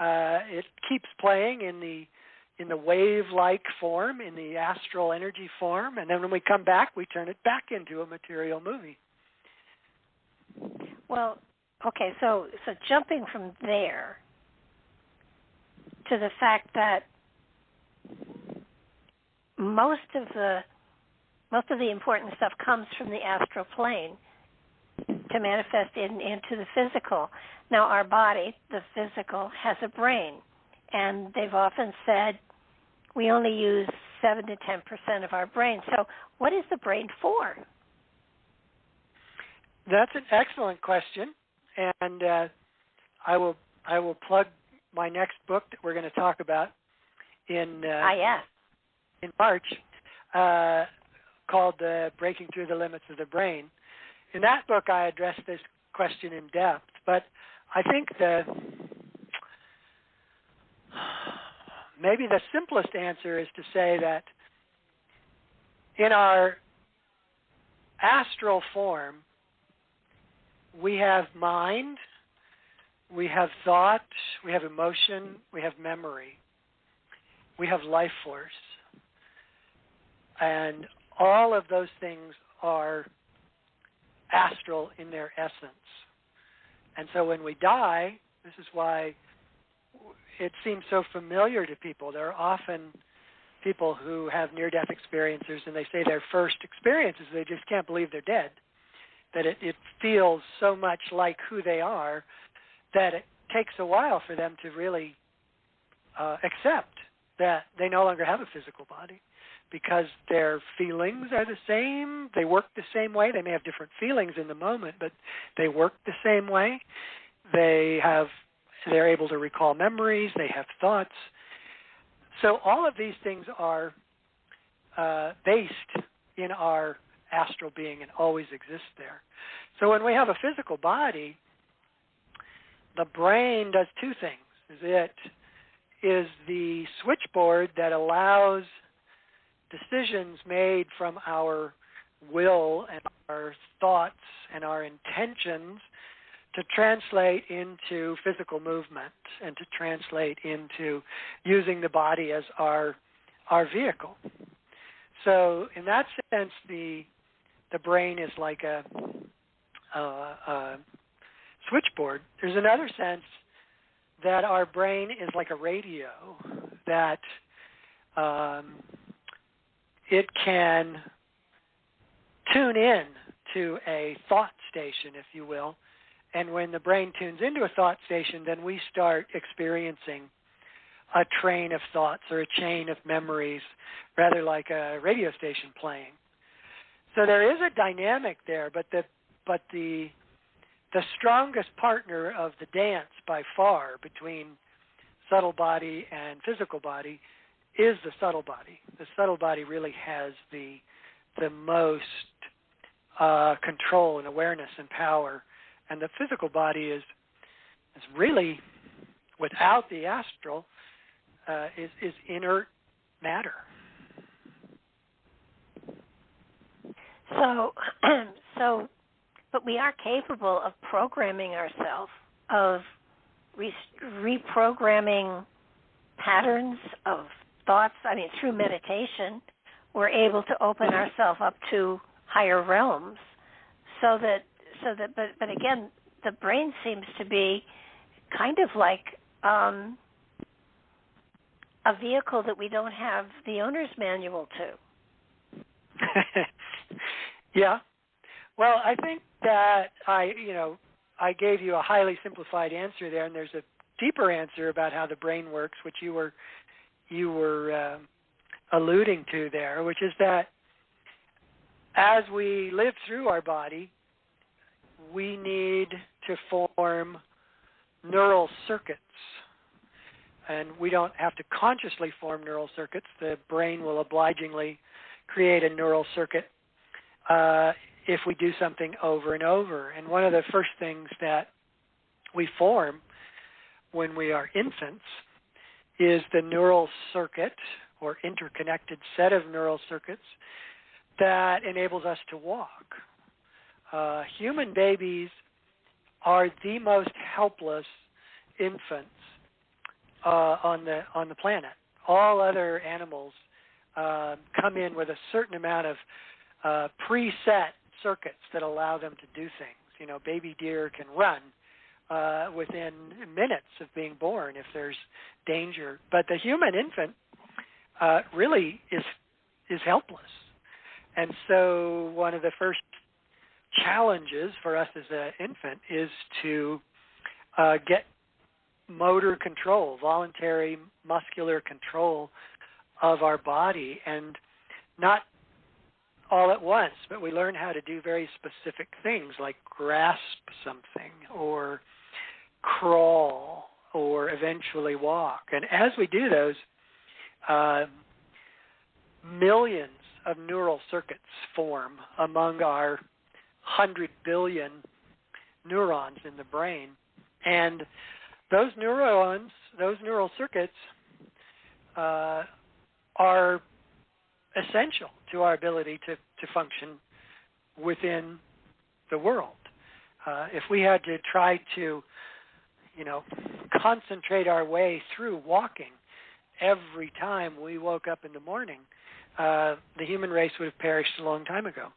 S4: it keeps playing in the wave-like form, in the astral energy form, and then when we come back, we turn it back into a material movie.
S3: Well, okay, so jumping from there to the fact that most of the important stuff comes from the astral plane to manifest into the physical. Now, our body, the physical, has a brain, and they've often said we only use 7 to 10% of our brain. So what is the brain for?
S4: That's an excellent question, and I will plug my next book that we're going to talk about in March, called Breaking Through the Limits of the Brain. In that book, I address this question in depth, but I think maybe the simplest answer is to say that in our astral form, we have mind, we have thought, we have emotion, we have memory, we have life force. And all of those things are astral in their essence. And so when we die, this is why it seems so familiar to people. There are often people who have near-death experiences, and they say their first experiences, they just can't believe they're dead, that it feels so much like who they are that it takes a while for them to really accept that they no longer have a physical body, because their feelings are the same, they work the same way. They may have different feelings in the moment, but they work the same way. They're able to recall memories, they have thoughts. So all of these things are based in our astral being and always exist there. So when we have a physical body, the brain does two things. It is the switchboard that allows decisions made from our will and our thoughts and our intentions to translate into physical movement and to translate into using the body as our vehicle. So in that sense, the brain is like a switchboard. There's another sense that our brain is like a radio, that it can tune in to a thought station, if you will. And when the brain tunes into a thought station, then we start experiencing a train of thoughts or a chain of memories, rather like a radio station playing. So there is a dynamic there, but the strongest partner of the dance by far between subtle body and physical body is the subtle body. The subtle body really has the most control and awareness and power, and the physical body is really, without the astral, is inert matter.
S3: But we are capable of programming ourselves, of reprogramming patterns of thoughts. I mean, through meditation, we're able to open ourselves up to higher realms. But again, the brain seems to be kind of like a vehicle that we don't have the owner's manual to.
S4: Yeah. Well, I think that I gave you a highly simplified answer there, and there's a deeper answer about how the brain works, which you were alluding to there, which is that as we live through our body, we need to form neural circuits. And we don't have to consciously form neural circuits. The brain will obligingly create a neural circuit if we do something over and over. And one of the first things that we form when we are infants is the neural circuit, or interconnected set of neural circuits, that enables us to walk. human babies are the most helpless infants on the planet. All other animals come in with a certain amount of preset circuits that allow them to do things. You know, baby deer can run within minutes of being born if there's danger, but the human infant really is helpless. And so one of the first challenges for us as an infant is to get motor control, voluntary muscular control of our body, and not all at once, but we learn how to do very specific things like grasp something or crawl or eventually walk. And as we do those, millions of neural circuits form among our 100 billion neurons in the brain. And those neurons, those neural circuits, are essential to our ability to function within the world. If we had to try to, concentrate our way through walking every time we woke up in the morning, the human race would have perished a long time ago.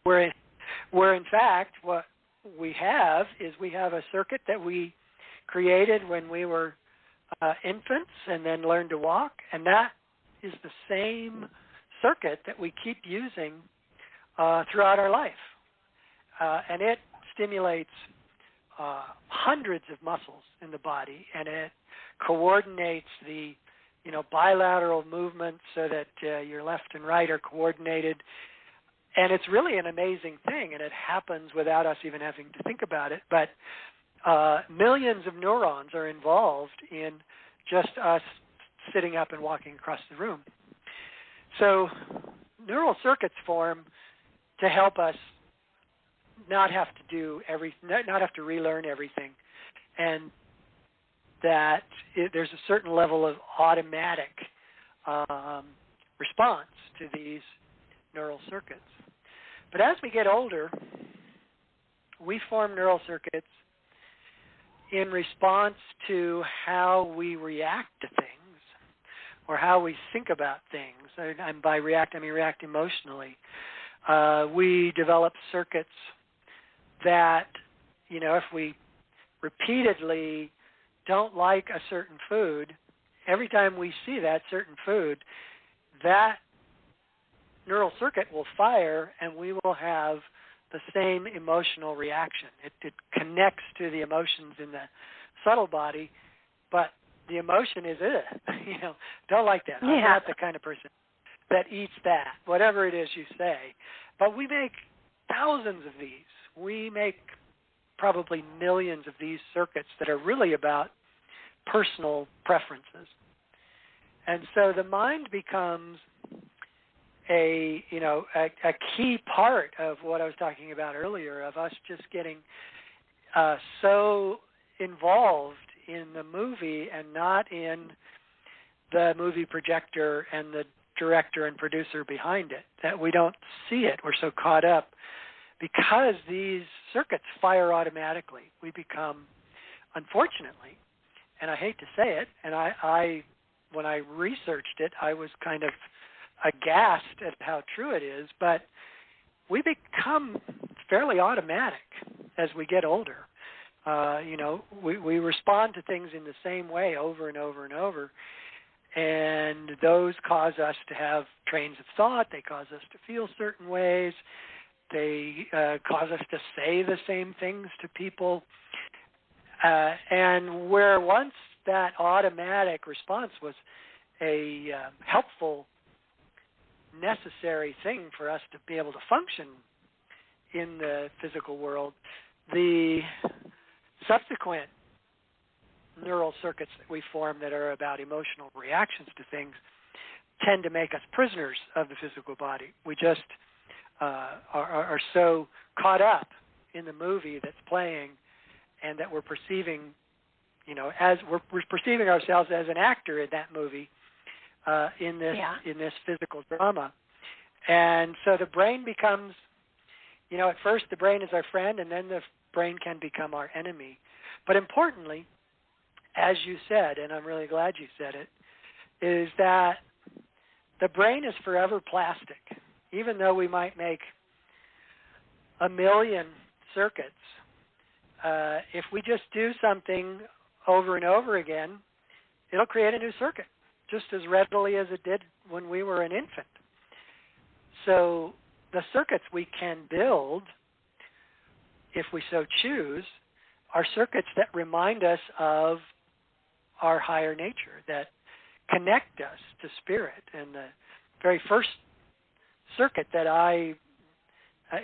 S4: Where in fact, what we have is we have a circuit that we created when we were infants and then learned to walk, and that is the same circuit that we keep using throughout our life. And it stimulates hundreds of muscles in the body, and it coordinates the bilateral movements so that your left and right are coordinated. And it's really an amazing thing, and it happens without us even having to think about it. But millions of neurons are involved in just us sitting up and walking across the room. So neural circuits form to help us not have to not have to relearn everything, and that there's a certain level of automatic response to these neural circuits. But as we get older, we form neural circuits in response to how we react to things or how we think about things. And by react, I mean react emotionally. We develop circuits that, if we repeatedly don't like a certain food, every time we see that certain food, that neural circuit will fire and we will have the same emotional reaction. It connects to the emotions in the subtle body, but the emotion is don't like that. I'm not the kind of person that eats that, whatever it is you say. But we make thousands of these. We make probably millions of these circuits that are really about personal preferences. And so the mind becomes a key part of what I was talking about earlier, of us just getting so involved in the movie and not in the movie projector and the director and producer behind it, that we don't see it. We're so caught up because these circuits fire automatically. We become, unfortunately, and I hate to say it, and I when I researched it, I was kind of aghast at how true it is, but we become fairly automatic as we get older. We respond to things in the same way over and over and over, and those cause us to have trains of thought. They cause us to feel certain ways. They cause us to say the same things to people. And where once that automatic response was a helpful, necessary thing for us to be able to function in the physical world, the subsequent neural circuits that we form that are about emotional reactions to things tend to make us prisoners of the physical body. We just are so caught up in the movie that's playing, and that we're perceiving, as we're perceiving ourselves as an actor in that movie, in this physical drama. And so the brain becomes at first the brain is our friend, and then the brain can become our enemy. But importantly, as you said, and I'm really glad you said it, is that the brain is forever plastic. Even though we might make 1 million circuits, if we just do something over and over again, it'll create a new circuit, just as readily as it did when we were an infant. So the circuits we can build, if we so choose, are circuits that remind us of our higher nature, that connect us to spirit. And the very first circuit that I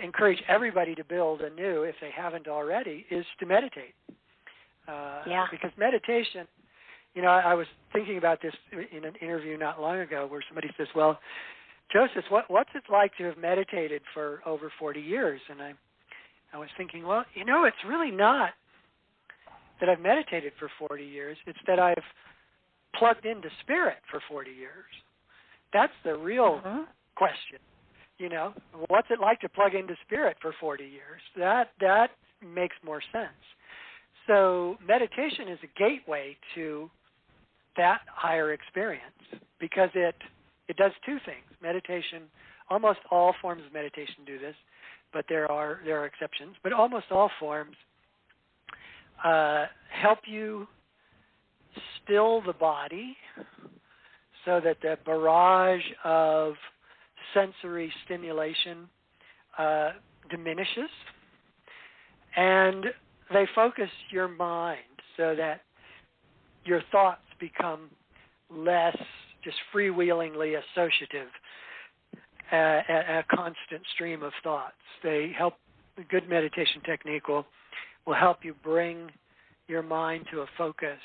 S4: encourage everybody to build anew, if they haven't already, is to meditate. Because meditation, I was thinking about this in an interview not long ago where somebody says, well, Joseph, what's it like to have meditated for over 40 years? And I was thinking, well, it's really not that I've meditated for 40 years. It's that I've plugged into spirit for 40 years. That's the real question. What's it like to plug into spirit for 40 years? That makes more sense. So meditation is a gateway to that higher experience because it does two things. Meditation, almost all forms of meditation do this, but there are exceptions. But almost all forms help you still the body so that the barrage of sensory stimulation diminishes, and they focus your mind so that your thoughts become less just freewheelingly associative, a constant stream of thoughts. They help. A good meditation technique will help you bring your mind to a focus.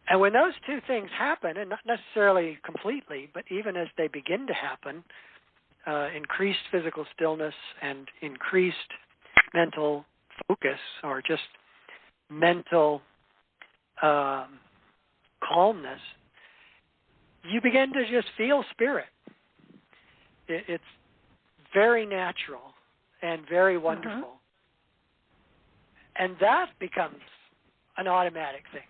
S4: And when those two things happen, and not necessarily completely, but even as they begin to happen, increased physical stillness and increased mental focus, or just mental calmness, you begin to just feel spirit. It's very natural and very wonderful. And that becomes an automatic thing.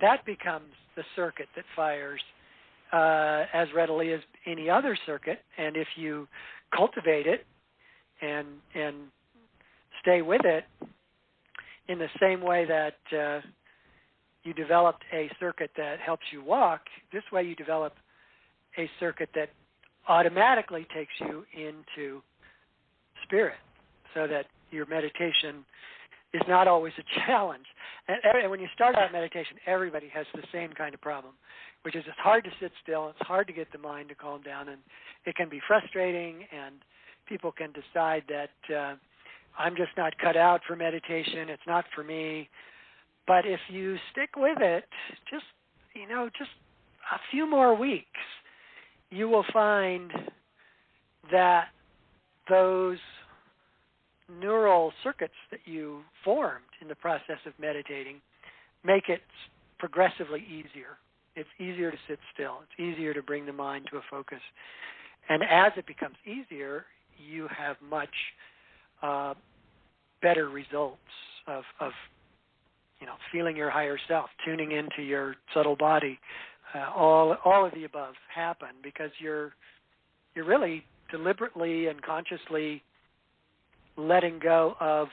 S4: That becomes the circuit that fires as readily as any other circuit. And if you cultivate it and stay with it in the same way that you developed a circuit that helps you walk, this way you develop a circuit that automatically takes you into spirit, so that your meditation is not always a challenge. And when you start out meditation, everybody has the same kind of problem, which is it's hard to sit still, it's hard to get the mind to calm down, and it can be frustrating, and people can decide that I'm just not cut out for meditation, it's not for me. But if you stick with it, just a few more weeks, you will find that those neural circuits that you formed in the process of meditating make it progressively easier. It's easier to sit still. It's easier to bring the mind to a focus. And as it becomes easier, you have much better results of feeling your higher self, tuning into your subtle body. All of the above happen because you're really deliberately and consciously letting go of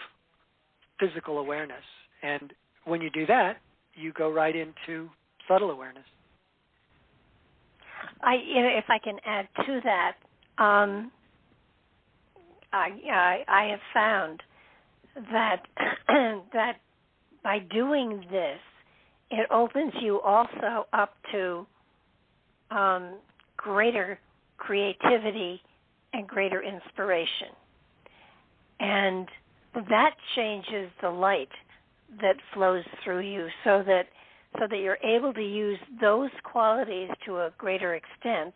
S4: physical awareness. And when you do that, you go right into subtle awareness.
S3: If I can add to that, I have found that that by doing this, it opens you also up to greater creativity and greater inspiration. And that changes the light that flows through you so that you're able to use those qualities to a greater extent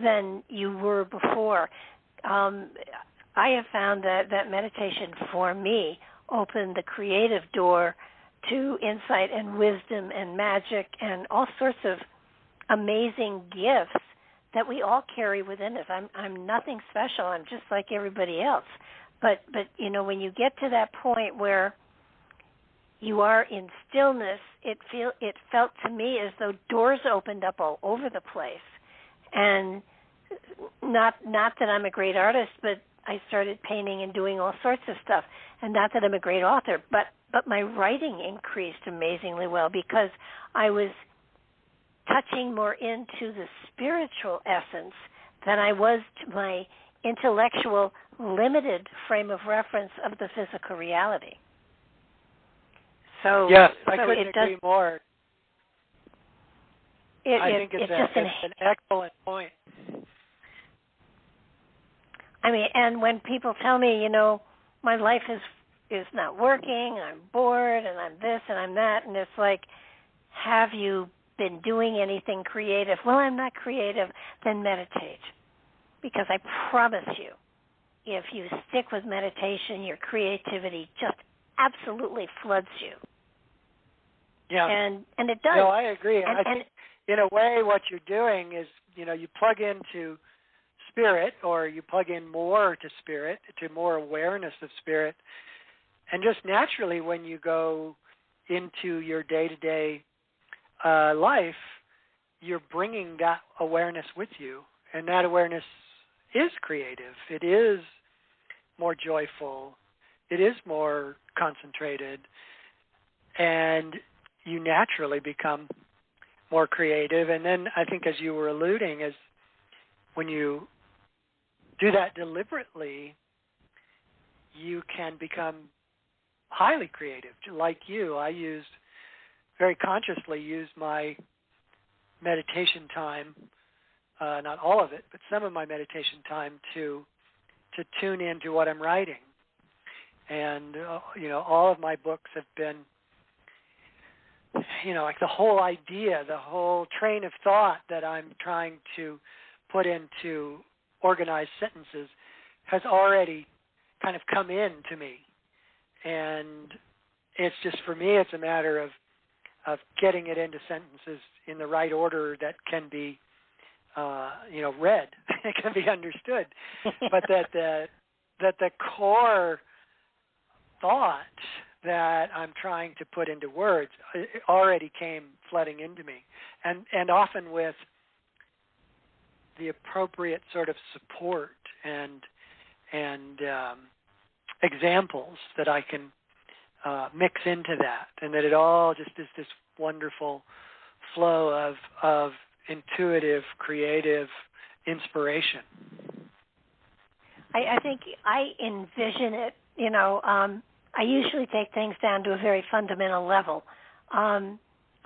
S3: than you were before. I have found that meditation for me opened the creative door to insight and wisdom and magic and all sorts of amazing gifts that we all carry within us. I'm nothing special. I'm just like everybody else. But when you get to that point where you are in stillness, it felt to me as though doors opened up all over the place. And not that I'm a great artist, but I started painting and doing all sorts of stuff. And not that I'm a great author, but my writing increased amazingly well because I was touching more into the spiritual essence than I was to my intellectual limited frame of reference of the physical reality. So
S4: yes, I couldn't agree more. I think it's an excellent point.
S3: I mean, and when people tell me, my life is not working, I'm bored, and I'm this and I'm that, and it's like, have you been doing anything creative? Well, I'm not creative, then meditate. Because I promise you, if you stick with meditation, your creativity just absolutely floods you.
S4: Yeah.
S3: And it does.
S4: No, I agree. And I think, in a way, what you're doing is, you plug into spirit, or you plug in more to spirit, to more awareness of spirit. And just naturally, when you go into your day-to-day life, you're bringing that awareness with you. And that awareness is creative. It is more joyful. It is more concentrated. And you naturally become more creative. And then I think, as you were alluding, is when you do that deliberately, you can become highly creative. Like you, I very consciously used my meditation time, not all of it, but some of my meditation time to tune into what I'm writing. And, all of my books have been, like the whole idea, the whole train of thought that I'm trying to put into organized sentences has already kind of come in to me. And it's just, for me, it's a matter of getting it into sentences in the right order that can be, read, it can be understood, but that the core thought that I'm trying to put into words already came flooding into me, and often with the appropriate sort of support and examples that I can mix into that, and that it all just is this wonderful flow of intuitive, creative inspiration.
S3: I think I envision it, I usually take things down to a very fundamental level. I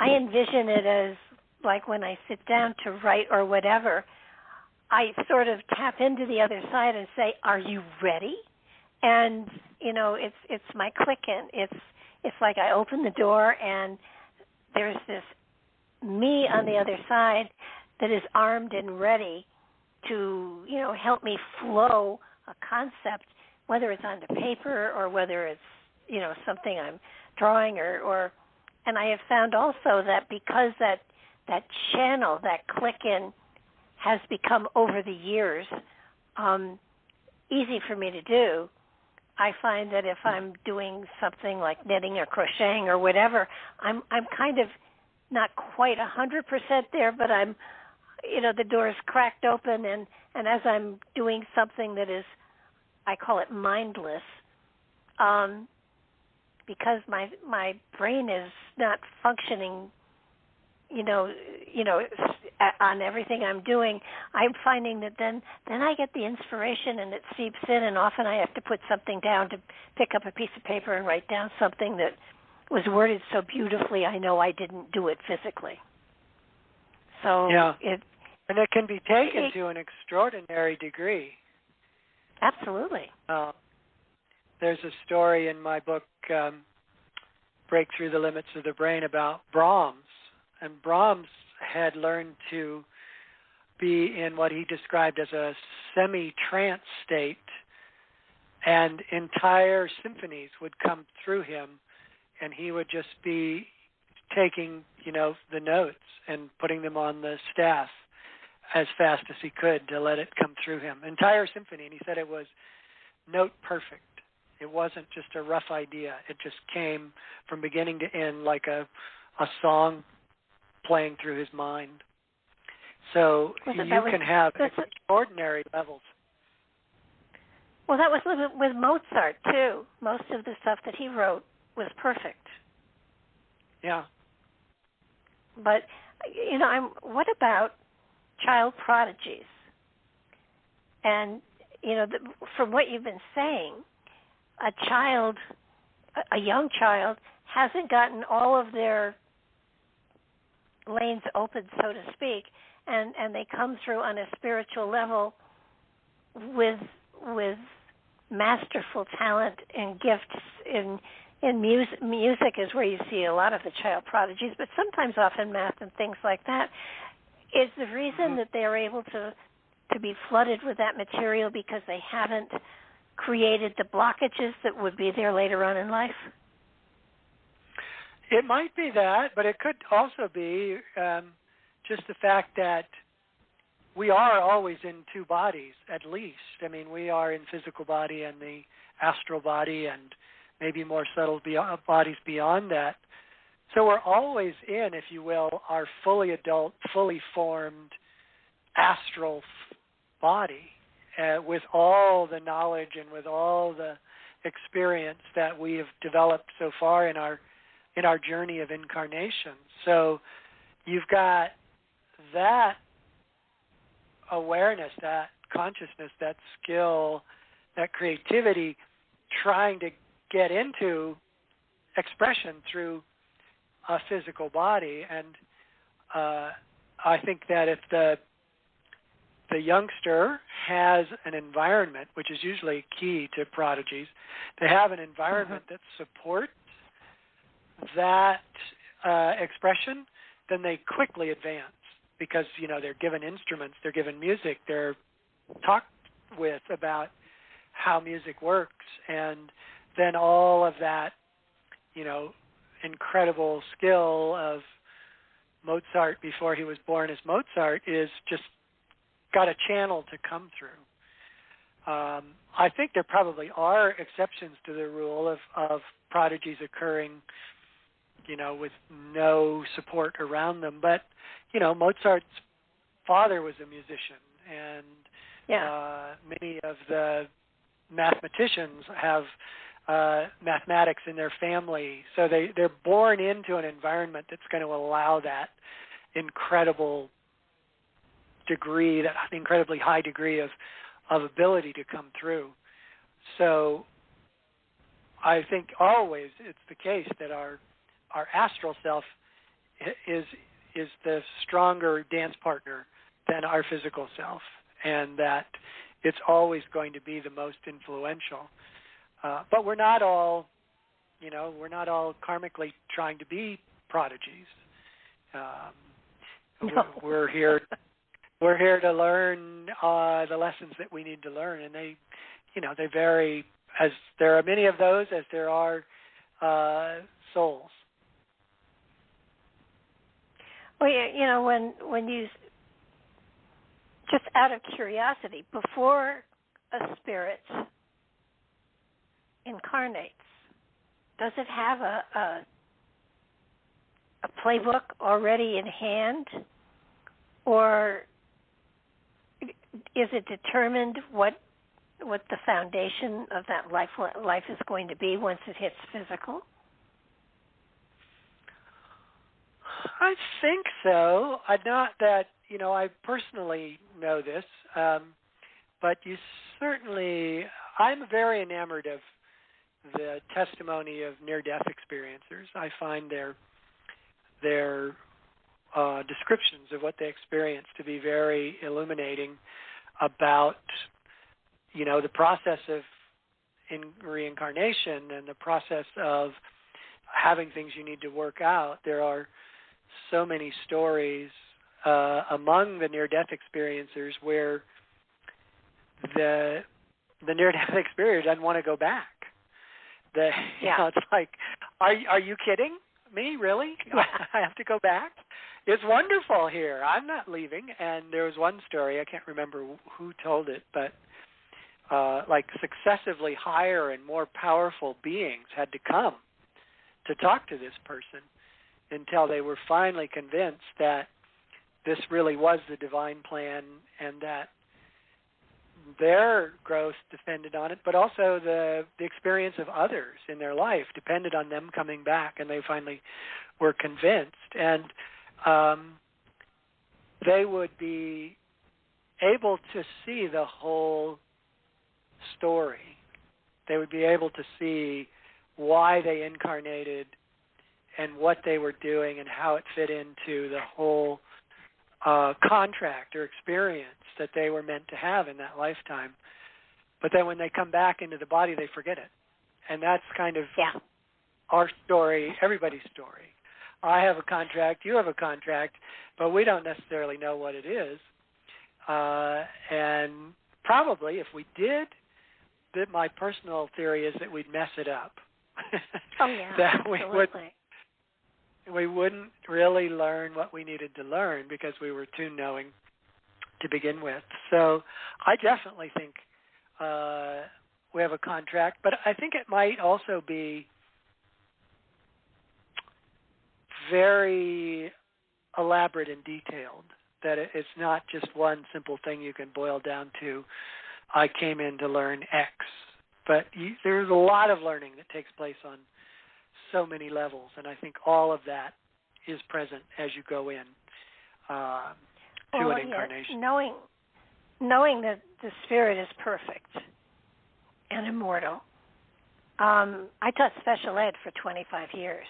S3: envision it as like when I sit down to write or whatever, I sort of tap into the other side and say, "Are you ready?" And it's my click-in. It's like I open the door and there's this me on the other side that is armed and ready to help me flow a concept, whether it's onto paper or whether it's something I'm drawing or and I have found also that because that channel, that click-in, has become over the years easy for me to do, I find that if I'm doing something like knitting or crocheting or whatever, I'm kind of not quite 100% there, but I'm, the door is cracked open, and as I'm doing something that is, I call it mindless, because my brain is not functioning, on everything I'm doing, I'm finding that then I get the inspiration and it seeps in, and often I have to put something down to pick up a piece of paper and write down something that was worded so beautifully I know I didn't do it physically. So
S4: yeah. And it can be taken to an extraordinary degree.
S3: Absolutely.
S4: There's a story in my book, Break Through the Limits of the Brain, about Brahms. And Brahms had learned to be in what he described as a semi-trance state, and entire symphonies would come through him, and he would just be taking, the notes and putting them on the staff as fast as he could to let it come through him. Entire symphony, and he said it was note perfect. It wasn't just a rough idea. It just came from beginning to end like a song playing through his mind. So you can have extraordinary levels.
S3: Well, that was with Mozart, too. Most of the stuff that he wrote was perfect.
S4: Yeah.
S3: But, what about child prodigies? And, from what you've been saying, a young child hasn't gotten all of their lanes open, so to speak, and they come through on a spiritual level with masterful talent and gifts in music. Music is where you see a lot of the child prodigies, but sometimes often math and things like that. Is the reason that they are able to be flooded with that material because they haven't created the blockages that would be there later on in life?
S4: It might be that, but it could also be just the fact that we are always in two bodies, at least. I mean, we are in physical body and the astral body and maybe more subtle bodies beyond that. So we're always in, if you will, our fully adult, fully formed astral body with all the knowledge and with all the experience that we have developed so far in our journey of incarnation. So you've got that awareness, that consciousness, that skill, that creativity trying to get into expression through a physical body. And I think that if the youngster has an environment, which is usually key to prodigies, they have an environment that supports that expression, then they quickly advance because, they're given instruments, they're given music, they're talked with about how music works, and then all of that, incredible skill of Mozart before he was born as Mozart is just got a channel to come through. I think there probably are exceptions to the rule of prodigies occurring, with no support around them. But, Mozart's father was a musician, and many of the mathematicians have mathematics in their family. So they're born into an environment that's going to allow that incredible degree, that incredibly high degree of ability to come through. So I think always it's the case that our astral self is the stronger dance partner than our physical self, and that it's always going to be the most influential. But we're not all karmically trying to be prodigies. No. We're here to learn the lessons that we need to learn, and they vary, as there are many of those as there are souls.
S3: Well, when you, just out of curiosity, before a spirit incarnates, does it have a playbook already in hand, or is it determined what the foundation of that life is going to be once it hits physical?
S4: I think so. Not that, I personally know this, but you certainly, I'm very enamored of the testimony of near-death experiencers. I find their descriptions of what they experience to be very illuminating about, the process of reincarnation and the process of having things you need to work out. There are so many stories among the near-death experiencers where the near-death experiencer doesn't want to go back. It's like, are you kidding me? Really? I have to go back? it's wonderful here. I'm not leaving. And there was one story, I can't remember who told it, but like successively higher and more powerful beings had to come to talk to this person until they were finally convinced that this really was the divine plan and that their growth depended on it, but also the experience of others in their life depended on them coming back, and they finally were convinced. And they would be able to see the whole story. They would be able to see why they incarnated and what they were doing and how it fit into the whole contract or experience that they were meant to have in that lifetime. But then when they come back into the body, they forget it. And that's kind of our story, everybody's story. I have a contract, you have a contract, but we don't necessarily know what it is. And probably if we did, that my personal theory is that we'd mess it up.
S3: Oh, yeah,
S4: that
S3: absolutely.
S4: we wouldn't really learn what we needed to learn because we were too knowing to begin with. So I definitely think we have a contract, but I think it might also be very elaborate and detailed, that it's not just one simple thing you can boil down to, I came in to learn X. But there's a lot of learning that takes place on so many levels, and I think all of that is present as you go in to an incarnation.
S3: Knowing that the spirit is perfect and immortal. I taught special ed for 25 years,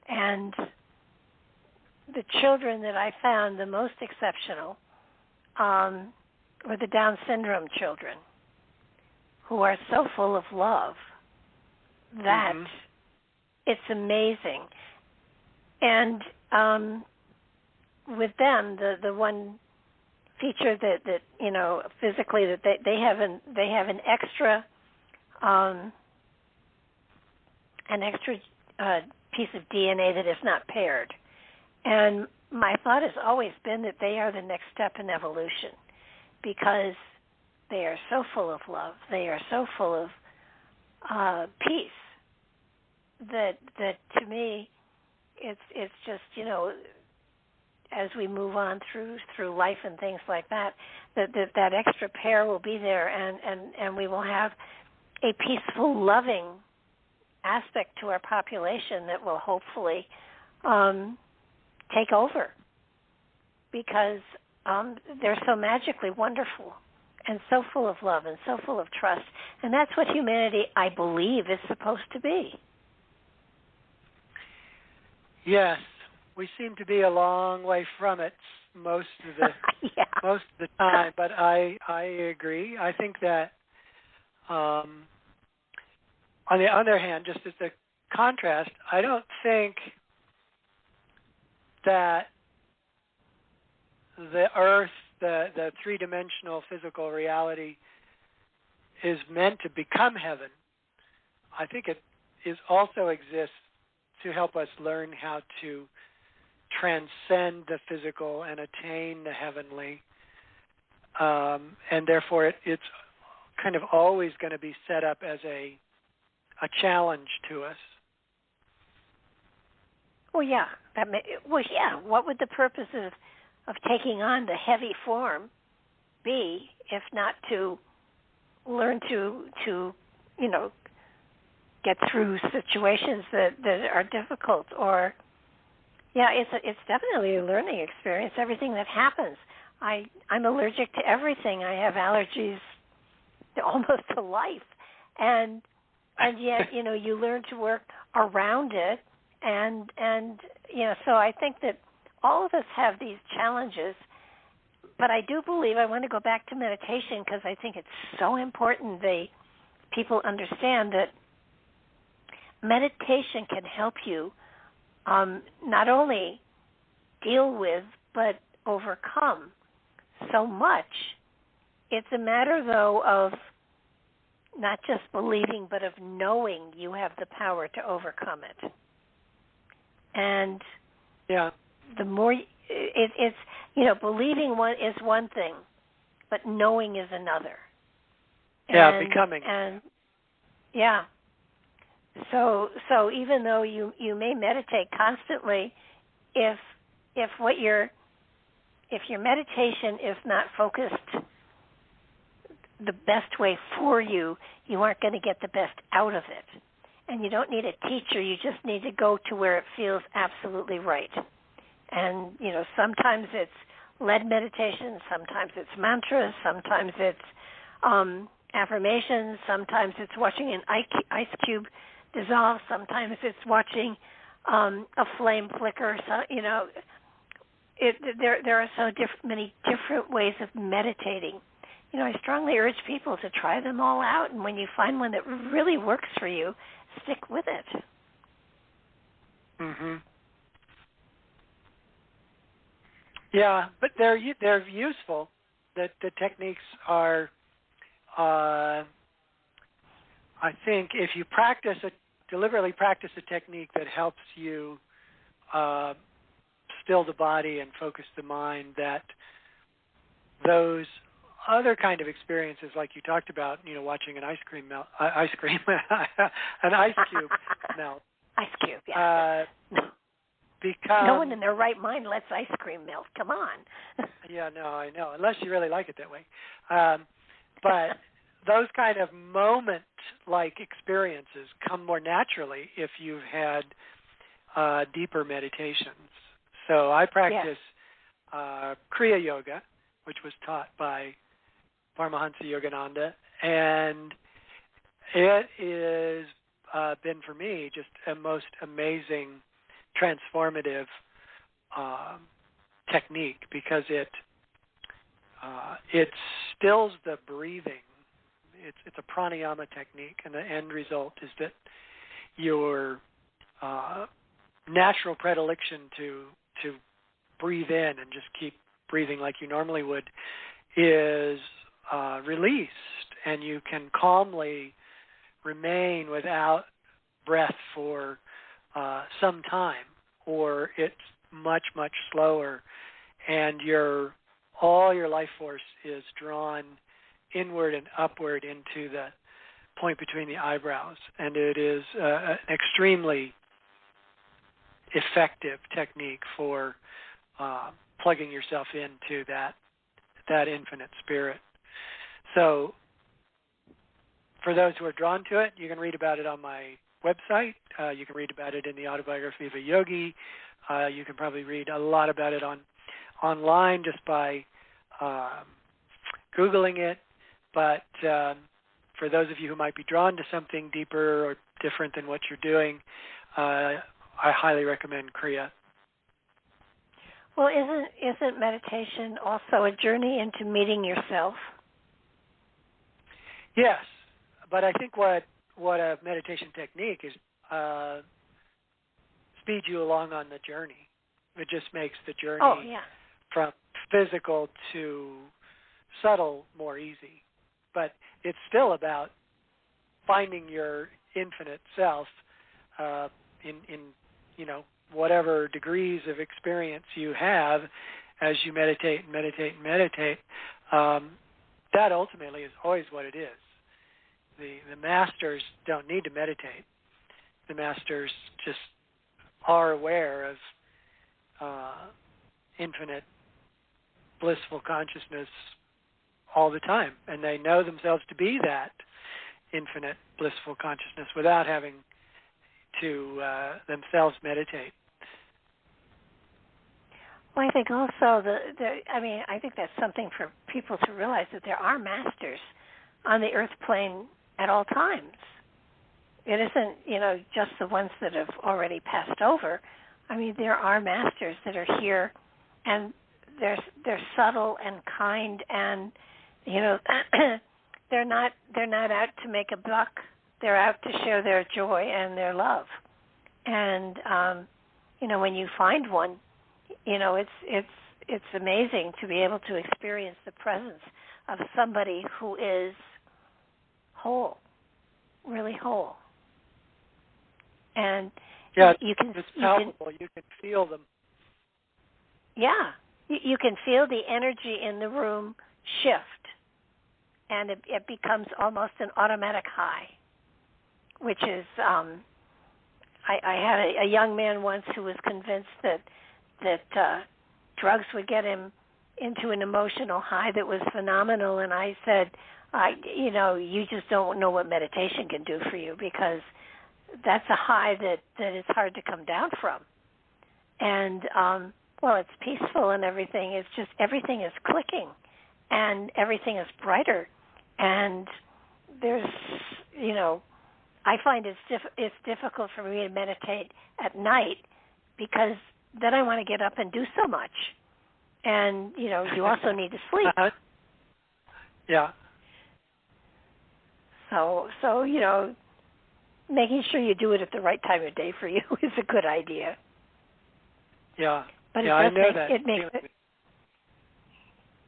S3: and the children that I found the most exceptional were the Down syndrome children, who are so full of love that it's amazing. And with them, the one feature that you know physically that they have an extra piece of DNA that is not paired. And my thought has always been that they are the next step in evolution, because they are so full of love, they are so full of peace, that to me it's just, you know, as we move on through life and things like that extra pair will be there, and we will have a peaceful, loving aspect to our population that will hopefully take over, because they're so magically wonderful and so full of love and so full of trust. And that's what humanity, I believe, is supposed to be.
S4: Yes, we seem to be a long way from it most of the time. But I agree. I think that on the other hand, just as a contrast, I don't think that the Earth, the three-dimensional physical reality, is meant to become heaven. I think it also exists to help us learn how to transcend the physical and attain the heavenly. And therefore, it's kind of always going to be set up as a challenge to us.
S3: Well, yeah. What would the purpose of taking on the heavy form be, if not to learn to you know, get through situations that are difficult? Or it's definitely a learning experience. Everything that happens, I'm allergic to everything. I have allergies almost to life, and yet, you know, you learn to work around it, and you know, so I think that all of us have these challenges, but I do believe, I want to go back to meditation because I think it's so important people understand that meditation can help you not only deal with but overcome so much. It's a matter, though, of not just believing, but of knowing you have the power to overcome it. And the more it's believing one is one thing, but knowing is another.
S4: Becoming.
S3: And yeah. So even though you may meditate constantly, if your meditation is not focused the best way for you, you aren't going to get the best out of it. And you don't need a teacher, you just need to go to where it feels absolutely right. And, sometimes it's lead meditation, sometimes it's mantras, sometimes it's affirmations, sometimes it's watching an ice cube dissolve, sometimes it's watching a flame flicker. So, there are so many different ways of meditating. I strongly urge people to try them all out, and when you find one that really works for you, stick with it.
S4: Mhm. Yeah, but they're useful. The techniques are, I think, if you deliberately practice a technique that helps you still the body and focus the mind, that those other kind of experiences, like you talked about, watching an an ice cube melt.
S3: Ice cube, yeah.
S4: Because
S3: no one in their right mind lets ice cream melt. Come on.
S4: Yeah, no, I know, unless you really like it that way. But those kind of moment-like experiences come more naturally if you've had deeper meditations. So I practice Kriya Yoga, which was taught by Paramahansa Yogananda, and it has been for me just a most amazing, transformative technique, because it stills the breathing. It's a pranayama technique, and the end result is that your natural predilection to breathe in and just keep breathing like you normally would is released, and you can calmly remain without breath for some time, or it's much, much slower, and all your life force is drawn inward and upward into the point between the eyebrows, and it is an extremely effective technique for plugging yourself into that infinite spirit. So for those who are drawn to it, you can read about it on my website. You can read about it in the Autobiography of a Yogi. You can probably read a lot about it online just by Googling it. But for those of you who might be drawn to something deeper or different than what you're doing, I highly recommend Kriya.
S3: Well, isn't meditation also a journey into meeting yourself?
S4: Yes, but I think what a meditation technique is speeds you along on the journey. It just makes the journey from physical to subtle more easy. But it's still about finding your infinite self in whatever degrees of experience you have as you meditate and meditate and meditate. That ultimately is always what it is. The masters don't need to meditate. The masters just are aware of infinite blissful consciousness all the time, and they know themselves to be that infinite blissful consciousness without having to themselves meditate.
S3: Well, I think also I think that's something for people to realize, that there are masters on the earth plane at all times. It isn't, just the ones that have already passed over. I mean, there are masters that are here, and they're subtle and kind, and they're not out to make a buck. They're out to share their joy and their love. And when you find one, it's amazing to be able to experience the presence of somebody who is whole, really whole. And
S4: yeah,
S3: you can
S4: it's palpable. You can feel them.
S3: Yeah. You can feel the energy in the room shift, and it becomes almost an automatic high, which is, I had a young man once who was convinced that drugs would get him into an emotional high that was phenomenal, and I said, you just don't know what meditation can do for you, because that's a high that is hard to come down from. And, it's peaceful and everything. It's just everything is clicking, and everything is brighter. And there's, I find it's difficult for me to meditate at night, because then I want to get up and do so much. And, you also need to sleep.
S4: Yeah.
S3: So, making sure you do it at the right time of day for you is a good idea.
S4: Yeah.
S3: But
S4: I know that.
S3: It makes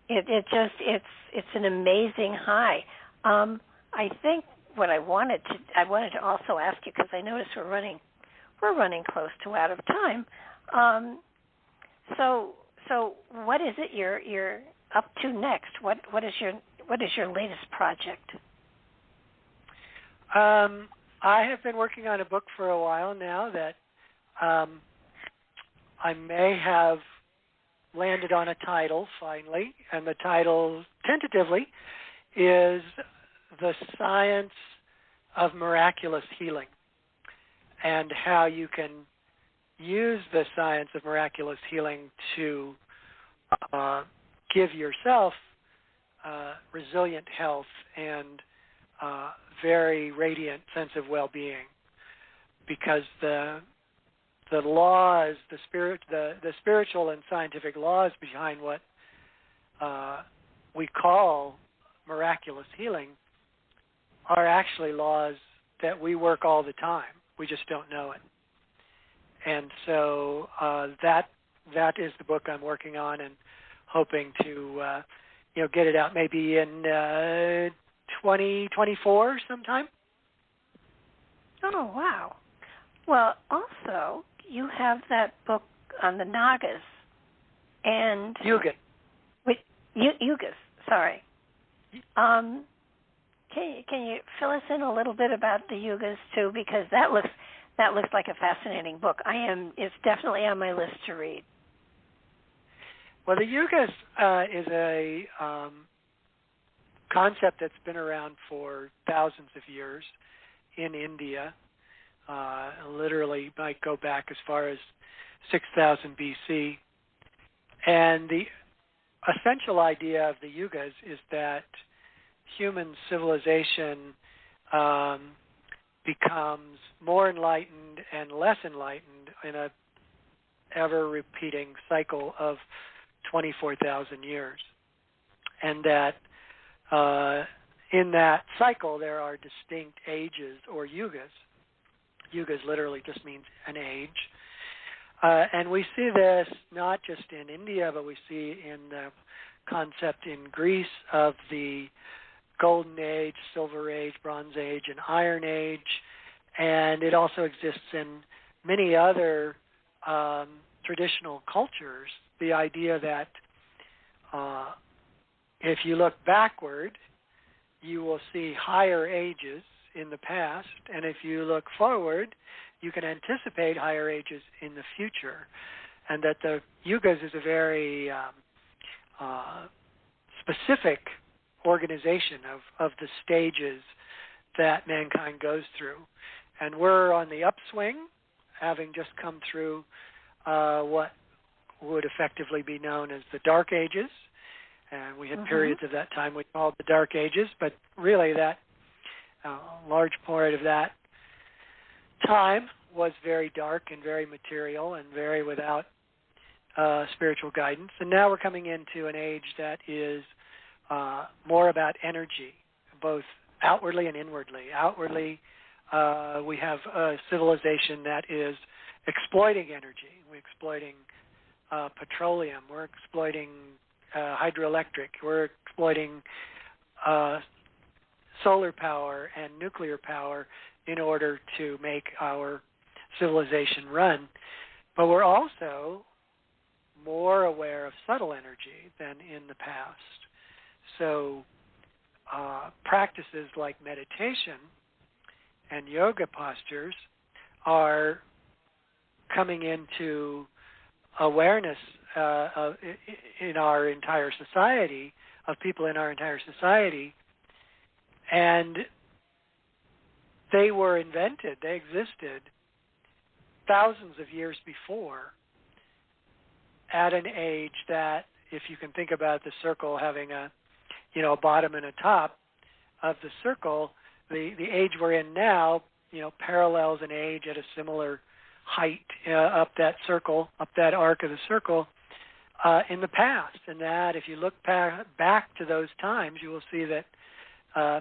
S3: it's an amazing high. I think what I wanted to also ask you, because I noticed we're running close to out of time. So what is it you're up to next? What is your latest project?
S4: I have been working on a book for a while now that I may have landed on a title finally, and the title tentatively is The Science of Miraculous Healing, and how you can use the science of miraculous healing to give yourself resilient health and very radiant sense of well-being, because the laws, the spiritual and scientific laws behind what we call miraculous healing are actually laws that we work all the time. We just don't know it. And so that is the book I'm working on, and hoping to get it out maybe in 2024 sometime.
S3: Oh, wow. Well, also, you have that book on the Nagas and
S4: Yugas.
S3: Yugas, sorry. Can you fill us in a little bit about the Yugas too, because that looks like a fascinating book. It's definitely on my list to read.
S4: Well, the Yugas is a concept that's been around for thousands of years in India. Literally might go back as far as 6000 BC. And the essential idea of the Yugas is that human civilization becomes more enlightened and less enlightened in a ever-repeating cycle of 24,000 years. And that in that cycle there are distinct ages or yugas. Yugas literally just means an age. And we see this not just in India, but we see in the concept in Greece of the Golden Age, Silver Age, Bronze Age, and Iron Age. And it also exists in many other traditional cultures, the idea that if you look backward, you will see higher ages in the past, and if you look forward, you can anticipate higher ages in the future, and that the Yugas is a very specific organization of the stages that mankind goes through. And we're on the upswing, having just come through what would effectively be known as the Dark Ages, and we had periods of that time we called the Dark Ages, but really that large part of that time was very dark and very material and very without spiritual guidance. And now we're coming into an age that is more about energy, both outwardly and inwardly. Outwardly, we have a civilization that is exploiting energy. We're exploiting petroleum. We're exploiting hydroelectric. We're exploiting solar power and nuclear power in order to make our civilization run. But we're also more aware of subtle energy than in the past. So practices like meditation and yoga postures are coming into awareness in our entire society, of people in our entire society, and they were invented, they existed thousands of years before, at an age that, if you can think about the circle having a bottom and a top of the circle, the age we're in now, parallels an age at a similar height up that circle, up that arc of the circle in the past. And that, if you look back to those times, you will see that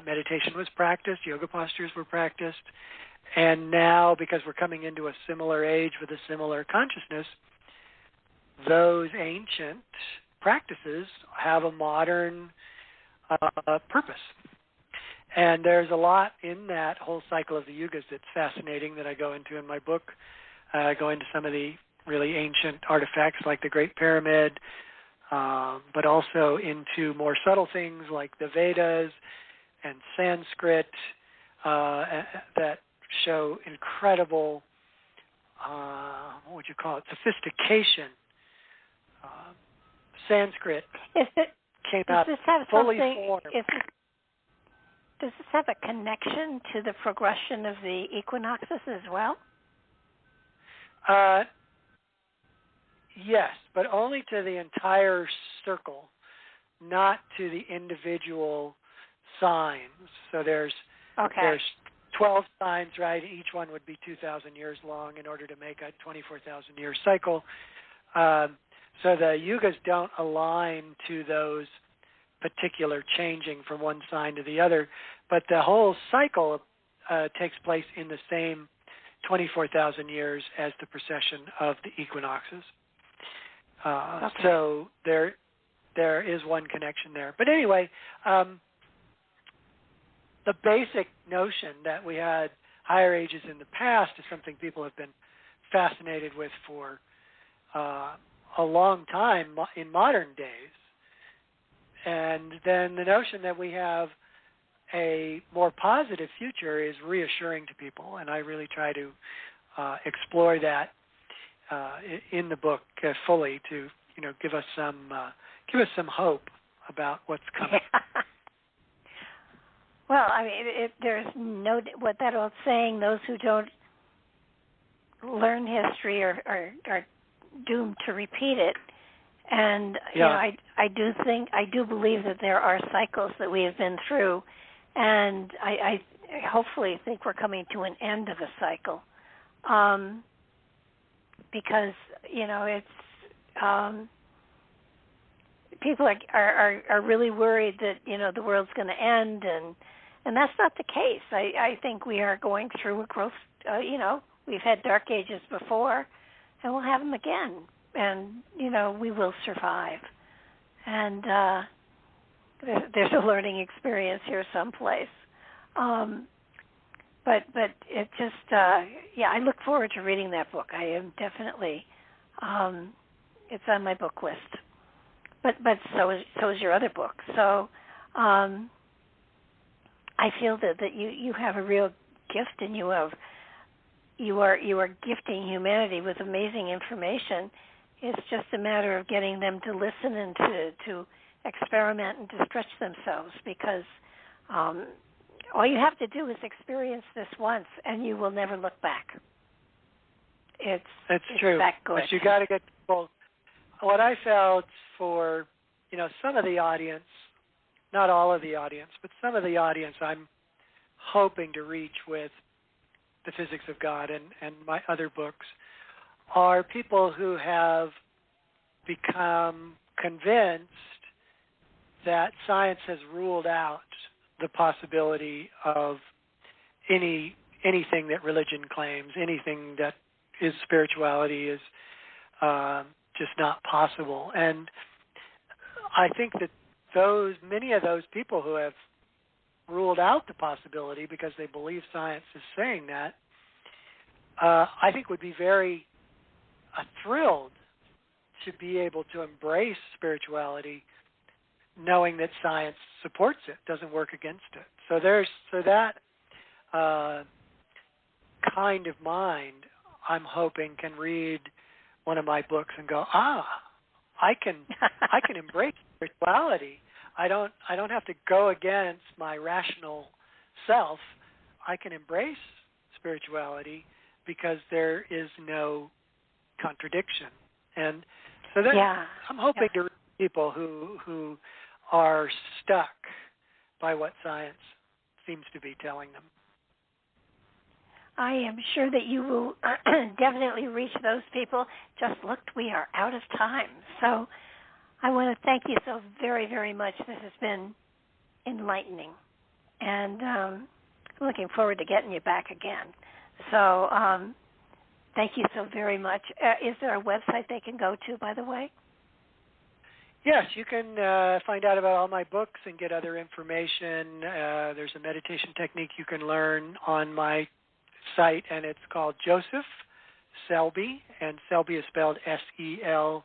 S4: meditation was practiced, yoga postures were practiced, and now, because we're coming into a similar age with a similar consciousness, those ancient practices have a modern purpose. And there's a lot in that whole cycle of the Yugas that's fascinating that I go into in my book. I go into some of the really ancient artifacts like the Great Pyramid, but also into more subtle things like the Vedas and Sanskrit that show incredible, what would you call it, sophistication. Sanskrit came out fully formed.
S3: Does this have a connection to the progression of the equinoxes as well?
S4: Yes, but only to the entire circle, not to the individual signs. So there's 12 signs, right? Each one would be 2,000 years long in order to make a 24,000-year cycle. So the Yugas don't align to those particular changing from one sign to the other, but the whole cycle takes place in the same 24,000 years as the precession of the equinoxes. So there is one connection there. But anyway, the basic notion that we had higher ages in the past is something people have been fascinated with for a long time in modern days. And then the notion that we have a more positive future is reassuring to people, and I really try to explore that in the book fully to give us some hope about what's coming.
S3: Well, I mean, there's no what that old saying: those who don't learn history are doomed to repeat it. And I do believe that there are cycles that we have been through, and I hopefully think we're coming to an end of a cycle, because it's people are really worried that the world's going to end, and that's not the case. I think we are going through a growth. We've had dark ages before, and we'll have them again. And, we will survive. And there's a learning experience here someplace. But it just, I look forward to reading that book. I am definitely, it's on my book list. But so is your other book. So I feel that you have a real gift, and you are gifting humanity with amazing information. It's just a matter of getting them to listen and to experiment and to stretch themselves, because all you have to do is experience this once, and you will never look back. It's
S4: true.
S3: That good.
S4: But you got to get people. What I felt for some of the audience, not all of the audience, but some of the audience, I'm hoping to reach with The Physics of God and my other books, are people who have become convinced that science has ruled out the possibility of anything that religion claims, anything that is spirituality is just not possible. And I think that many of those people who have ruled out the possibility because they believe science is saying that, I think would be very thrilled to be able to embrace spirituality, knowing that science supports it, doesn't work against it. So that kind of mind, I'm hoping, can read one of my books and go, I can embrace spirituality. I don't have to go against my rational self. I can embrace spirituality because there is no contradiction. And so that I'm hoping to reach people who are stuck by what science seems to be telling them.
S3: I am sure that you will definitely reach those people. Just looked, we are out of time. So I want to thank you so very, very much. This has been enlightening. And I'm looking forward to getting you back again. So thank you so very much. Is there a website they can go to, by the way?
S4: Yes, you can find out about all my books and get other information. There's a meditation technique you can learn on my site, and it's called Joseph Selbie, and Selbie is spelled S-E-L-B-I-E,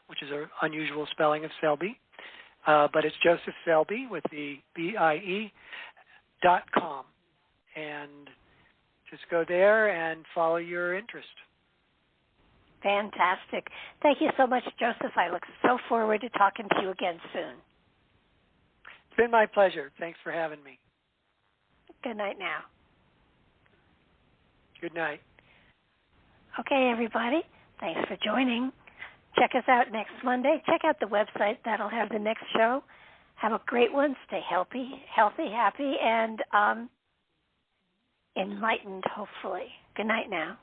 S4: which is an unusual spelling of Selbie, but it's Joseph Selbie with the B-I-E.com, and just go there and follow your interest.
S3: Fantastic. Thank you so much, Joseph. I look so forward to talking to you again soon.
S4: It's been my pleasure. Thanks for having me.
S3: Good night now.
S4: Good night.
S3: Okay, everybody. Thanks for joining. Check us out next Monday. Check out the website. That'll have the next show. Have a great one. Stay healthy, happy, and enlightened, hopefully. Good night now.